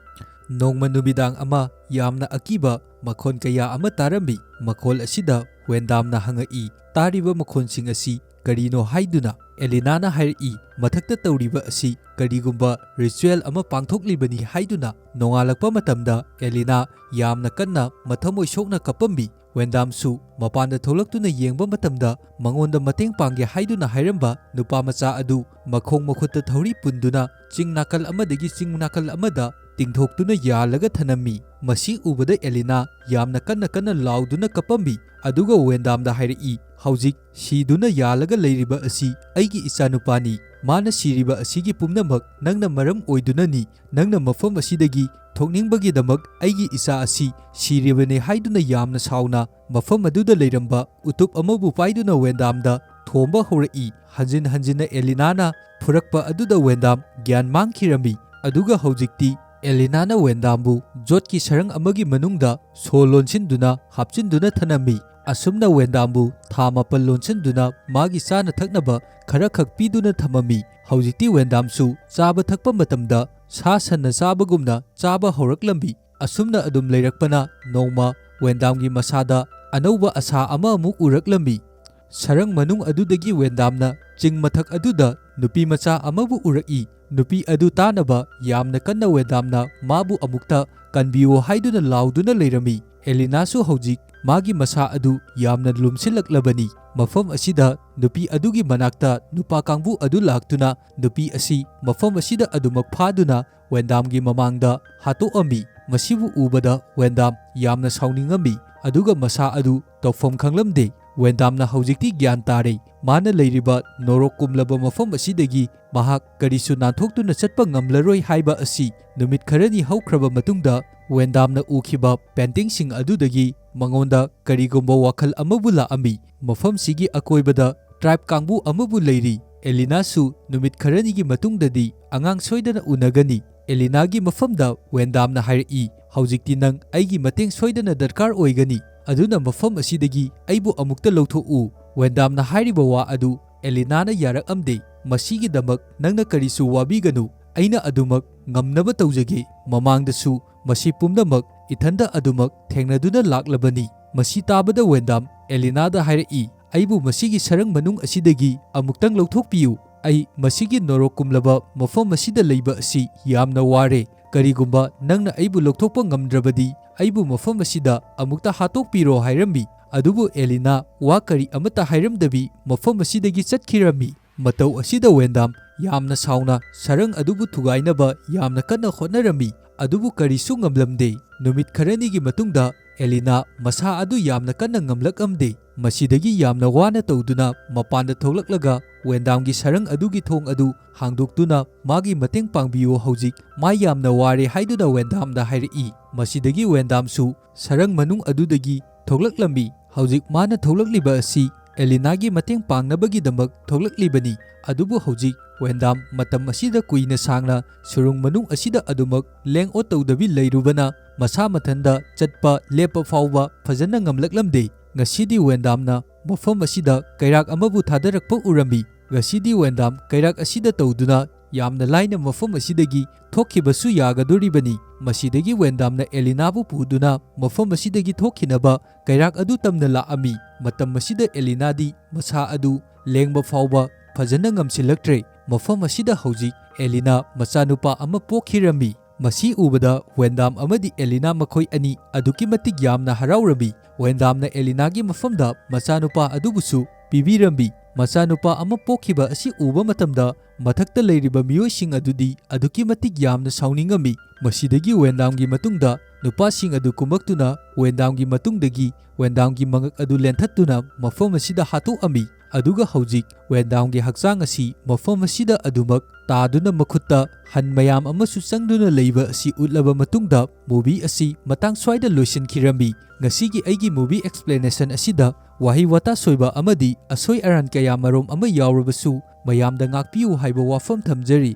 ꯅꯣꯡꯃ ꯅꯨꯃꯤꯗꯥꯡ ꯑꯃ ꯌꯥꯝꯅ ꯑꯀꯤꯕ ꯃꯈꯣꯟ ꯀꯌꯥ ꯑꯃ ꯇꯥꯔꯝꯃꯤ꯫ ꯃꯈꯣꯜ ꯑꯁꯤꯗ ꯋꯦꯟꯗꯥꯝꯅ ꯍꯪꯉꯛꯏ, "ꯇꯥꯔꯤꯕ ꯃꯈꯣꯟꯁꯤꯡ ꯑꯁꯤ ꯀꯔꯤꯅꯣ?" ꯍꯥꯏꯗꯨꯅ꯫ ꯑꯦꯂꯤꯅꯥꯅ ꯍꯥꯏꯔꯛꯏ, "ꯃꯊꯛꯇ ꯇꯧꯔꯤꯕ ꯑꯁꯤ ꯀꯔꯤꯒꯨꯝꯕ ꯔꯤꯆꯨꯑꯦꯜ ꯑꯃ ꯄꯥꯡꯊꯣꯛꯂꯤꯕꯅꯤ" ꯍꯥꯏꯗꯨꯅ꯫ ꯅꯣꯡꯉꯥꯜꯂꯛꯄ ꯃꯇꯝꯗ ꯑꯦꯂꯤꯅꯥ ꯌꯥꯝꯅ ꯀꯟꯅ ꯃꯊꯃꯣꯏ ꯁꯣꯛꯅ ꯀꯞꯄꯝꯃꯤ꯫ ꯋꯦꯟꯗꯥꯝꯁꯨ ꯃꯄꯥꯟꯗ ꯊꯣꯛꯂꯛꯇꯨꯅ ꯌꯦꯡꯕ ꯃꯇꯝꯗ ꯃꯉꯣꯟꯗ ꯃꯇꯦꯡ ꯄꯥꯡꯒꯦ ꯍꯥꯏꯗꯨꯅ ꯍꯥꯏꯔꯝꯕ ꯅꯨꯄꯥꯃꯆꯥ ꯑꯗꯨ ꯃꯈꯣꯡ ꯃꯈꯨꯠꯇ ꯊꯧꯔꯤ ꯄꯨꯟꯗꯨꯅ ꯆꯤꯡ ꯅꯥꯀꯜ ꯑꯃꯗꯒꯤ ꯆꯤꯡ ꯅꯥꯀꯜ ꯑꯃꯗ ꯇꯤꯡꯊꯣꯛꯇꯨꯅ ꯌꯥꯜꯂꯒ ꯊꯅꯝꯃꯤ꯫ ꯃꯁꯤ ꯎꯕꯗ ꯑꯦꯂꯤꯅꯥ ꯌꯥꯝꯅ ꯀꯟꯅ ꯀꯟꯅ ꯂꯥꯎꯗꯨꯅ ꯀꯞꯄꯝꯃꯤ, ꯑꯗꯨꯒ ꯋꯦꯟꯗꯥꯝꯗ ꯍꯥꯏꯔꯛꯏ, "ꯍꯧꯖꯤꯛ ꯁꯤꯗꯨꯅ ꯌꯥꯜꯂꯒ ꯂꯩꯔꯤꯕ ꯑꯁꯤ ꯑꯩꯒꯤ ꯏꯆꯥꯅꯨꯄꯥꯅꯤ꯫ ꯃꯥꯅ ꯁꯤꯔꯤꯕ ꯑꯁꯤꯒꯤ ꯄꯨꯝꯅꯃꯛ ꯅꯪꯅ ꯃꯔꯝ ꯑꯣꯏꯗꯨꯅꯅꯤ꯫ ꯅꯪꯅ ꯃꯐꯝ ꯑꯁꯤꯗꯒꯤ ꯊꯣꯛꯅꯤꯡꯕꯒꯤꯗꯃꯛ ꯑꯩꯒꯤ ꯏꯆꯥ ꯑꯁꯤ ꯁꯤꯔꯤꯕꯅꯤ" ꯍꯥꯏꯗꯨꯅ ꯌꯥꯝꯅ ꯁꯥꯎꯅ ꯃꯐꯝ ꯑꯗꯨꯗ ꯂꯩꯔꯝꯕ ꯎꯇꯨꯞ ꯑꯃꯕꯨ ꯄꯥꯏꯗꯨꯅ ꯋꯦꯟꯗꯥꯝꯗ ꯊꯣꯝꯕ ꯍꯧꯔꯛꯏ꯫ ꯍꯟꯖꯤꯟ ꯍꯟꯖꯤꯟꯅ ꯑꯦꯂꯤꯅꯥꯅ ꯐꯨꯔꯛꯄ ꯑꯗꯨꯗ ꯋꯦꯟꯗꯥꯝ ꯒ꯭ꯌꯥꯟ ꯃꯥꯡꯈꯤꯔꯝꯃꯤ꯫ ꯑꯗꯨꯒ ꯍꯧꯖꯤꯛꯇꯤ ꯑꯦꯂꯤꯅꯥꯅ ꯋꯦꯟꯗꯥꯝꯕꯨ ꯖꯣꯠꯀꯤ ꯁꯔꯪ ꯑꯃꯒꯤ ꯃꯅꯨꯡꯗ ꯁꯣ ꯂꯣꯟꯁꯤꯟꯗꯨꯅ ꯍꯥꯞꯆꯤꯟꯗꯨꯅ ꯊꯅꯝꯃꯤ꯫ ꯑꯁꯨꯝꯅ ꯋꯦꯟꯗꯥꯝꯕꯨ ꯊꯥ 7 ꯂꯣꯟꯁꯤꯟꯗꯨꯅ ꯃꯥꯒꯤ ꯆꯥꯅ ꯊꯛꯅꯕ ꯈꯔꯈꯛ ꯄꯤꯗꯨꯅ ꯊꯝꯃꯝꯃꯤ꯫ ꯍꯧꯖꯤꯛꯇꯤ ꯋꯦꯟꯗꯥꯝꯁꯨ ꯆꯥꯕ ꯊꯛꯄ ꯃꯇꯝꯗ ꯁꯥ ꯁꯟꯅ ꯆꯥꯕꯒꯨꯝꯅ ꯆꯥꯕ ꯍꯧꯔꯛꯂꯝꯃꯤ꯫ ꯑꯁꯨꯝꯅ ꯑꯗꯨꯝ ꯂꯩꯔꯛꯄꯅ ꯅꯣꯡꯃ ꯋꯦꯟꯗꯥꯝꯒꯤ ꯃꯁꯥꯗ ꯑꯅꯧꯕ ꯑꯁꯥ ꯑꯃ ꯑꯃꯨꯛ ꯎꯔꯛꯂꯝꯃꯤ꯫ ꯁꯔꯪ ꯃꯅꯨꯡ ꯑꯗꯨꯗꯒꯤ ꯋꯦꯟꯗꯥꯝꯅ ꯆꯤꯡ ꯃꯊꯛ ꯑꯗꯨꯗ ꯅꯨꯄꯤꯃꯆꯥ ꯑꯃꯕꯨ ꯎꯔꯛꯏ꯫ ꯅꯨꯄꯤ ꯑꯗꯨ ꯇꯥꯅꯕ ꯌꯥꯝꯅ ꯀꯟꯅ ꯋꯦꯟꯗꯥꯝꯅ ꯃꯥꯕꯨ ꯑꯃꯨꯛꯇ ꯀꯟꯕꯤꯌꯨ ꯍꯥꯏꯗꯨꯅ ꯂꯥꯎꯗꯨꯅ ꯂꯩꯔꯝꯃꯤ꯫ ꯑꯦꯂꯤꯅꯥꯁꯨ ꯍꯧꯖꯤꯛ ꯃꯥꯒꯤ ꯃꯁꯥ ꯑꯗꯨ ꯌꯥꯝꯅ ꯂꯨꯝꯁꯤꯜꯂꯛꯂꯕꯅꯤ꯫ ꯃꯐꯝ ꯑꯁꯤꯗ ꯅꯨꯄꯤ ꯑꯗꯨꯒꯤ ꯃꯅꯥꯛꯇ ꯅꯨꯄꯥ ꯀꯥꯡꯕꯨ ꯑꯗꯨ ꯂꯥꯛꯇꯨꯅ ꯅꯨꯄꯤ ꯑꯁꯤ ꯃꯐꯝ ꯑꯁꯤꯗ ꯑꯗꯨꯃꯛ ꯐꯥꯗꯨꯅ ꯋꯦꯟꯗꯥꯝꯒꯤ ꯃꯃꯥꯡꯗ ꯍꯥꯠꯇꯣꯛꯑꯝꯃꯤ꯫ ꯃꯁꯤꯕꯨ ꯎꯕꯗ ꯋꯦꯟꯗꯥꯝ ꯌꯥꯝꯅ ꯁꯥꯎꯅꯤꯡꯉꯝꯃꯤ, ꯑꯗꯨꯒ ꯃꯁꯥ ꯑꯗꯨ ꯇꯧꯐꯝ ꯈꯪꯂꯝꯗꯦ꯫ ꯋꯦꯟꯗꯥꯝꯅ ꯍꯧꯖꯤꯛꯇꯤ ꯒ꯭ꯌꯥꯟ ꯇꯥꯔꯦ, ꯃꯥꯅ ꯂꯩꯔꯤꯕ ꯅꯣꯔꯣꯛ ꯀꯨꯝꯂꯕ ꯃꯐꯝ ꯑꯁꯤꯗꯒꯤ ꯃꯍꯥꯛ ꯀꯔꯤꯁꯨ ꯅꯥꯟꯊꯣꯛꯇꯨꯅ ꯆꯠꯄ ꯉꯝꯂꯔꯣꯏ ꯍꯥꯏꯕ ꯑꯁꯤ꯫ ꯅꯨꯃꯤꯠ ꯈꯔꯅꯤ ꯍꯧꯈ꯭ꯔꯕ ꯃꯇꯨꯡꯗ ꯋꯦꯟꯗꯥꯝꯅ ꯎꯈꯤꯕ ꯄꯦꯟꯇꯤꯡꯁꯤꯡ ꯑꯗꯨꯗꯒꯤ ꯃꯉꯣꯟꯗ ꯀꯔꯤꯒꯨꯝꯕ ꯋꯥꯈꯜ ꯑꯃꯕꯨ ꯂꯥꯛꯑꯝꯃꯤ꯫ ꯃꯐꯝꯁꯤꯒꯤ ꯑꯀꯣꯏꯕꯗ ꯇ꯭ꯔꯥꯏꯕ ꯀꯥꯡꯕꯨ ꯑꯃꯕꯨ ꯂꯩꯔꯤ꯫ ꯑꯦꯂꯤꯅꯥꯁꯨ ꯅꯨꯃꯤꯠ ꯈꯔꯅꯤꯒꯤ ꯃꯇꯨꯡꯗꯗꯤ ꯑꯉꯥꯡ ꯁꯣꯏꯗꯅ ꯎꯅꯒꯅꯤ꯫ ꯑꯦꯂꯤꯅꯥꯒꯤ ꯃꯐꯝꯗ ꯋꯦꯟꯗꯥꯝꯅ ꯍꯥꯏꯔꯛꯏ, "ꯍꯧꯖꯤꯛꯇꯤ ꯅꯪ ꯑꯩꯒꯤ ꯃꯇꯦꯡ ꯁꯣꯏꯗꯅ ꯗꯔꯀꯥꯔ ꯑꯣꯏꯒꯅꯤ, ꯑꯗꯨꯅ ꯃꯐꯝ ꯑꯁꯤꯗꯒꯤ ꯑꯩꯕꯨ ꯑꯃꯨꯛꯇ ꯂꯧꯊꯣꯛꯎ." ꯋꯦꯟꯗꯥꯝꯅ ꯍꯥꯏꯔꯤꯕ ꯋꯥ ꯑꯗꯨ Elinana yarak'amde. Masigidamak nangna karisu wabiganu. Aina adumak ngamnaba tawjage. Mamangdasu masi pumnamak ithanda adumak thengnaduna laklabani. Masi tabada wendam Elinada hairaki. Aibu masigi sarang manung asidagi amuktang lauthokpiyu. Ai masigi norokumlaba mafam masida leiba asi yamna ware. Karigumba nangna aibu lauthokpa ngamdrabadi aibu mafam asida amukta hatokpiro hairambi. Adubu Elina wa kari amata hairamdabi mafam asidagi chatkirami. Matau asida wendam yamna sauna sarang adubu thugainaba yamna kanna hotnarami. Adubu karisu ngamlamde. Numit kharanigi matungda Elina masa adu yamna kanna ngamlakamde. Masidagi yamna wana tawduna mapanda tholaklaga wendamgi sarang adugi thong adu hangdoktuna magi mateng pangbiyo haujik ma yamna ware haiduna wendamda hairaki. Masidagi wendamsu sarang manung adudagi thoklaklambi. Haujik mana tholakliba asi Elinagi mateng pangnabagi-damak thoklaklibani. Adubu haujik wendam matam asida kuina sangna surung manung asida adumak leng-o tawdabi leirubana masa mathanda chatpa lepa fawba fajana ngamlaklamde. Ngasidi wendamna mafam asida kairak amabu thadarakpa urami. Ngasidi wendam kairak asida tawduna yamna laina mafam asidagi thokhibasu yagadoribani. Masidagi wendamna Elinabu puduna mafam asidagi thokhinaba kairak adu tamna laami. Matam asida Elinadi masa adu lengba fawba fajana ngamsilaktre. Mafam asida haujik Elina machanupa ama pokhirami. Masi ubada wendam amadi Elina makhoi ani aduki matik yamna haraurami. Wendamna Elinagi mafamda machanupa adubusu pibirambi. Machanupa ama pokhiba asi uba matamda mathakta leiriba miyoising adudi aduki matik yamna sauningami. Masidagi wendamgi matungda nupasing adu kumaktuna wendamgi matungdagi wendamgi mangak adu lenthattuna mafam asida hatoami. Aduga haujik wendamgi hakchang asi mafam asida adumak taduna makhutta han mayam amasu changduna leiba asi utlaba matungda movie asi matang swaida loisinkhirami. Ngasigi aigi movie explanation asida wahi wata soiba amadi asoi aran kaya marom ama yaurabasu mayamda ngakpiyu haiba wafam thamjari.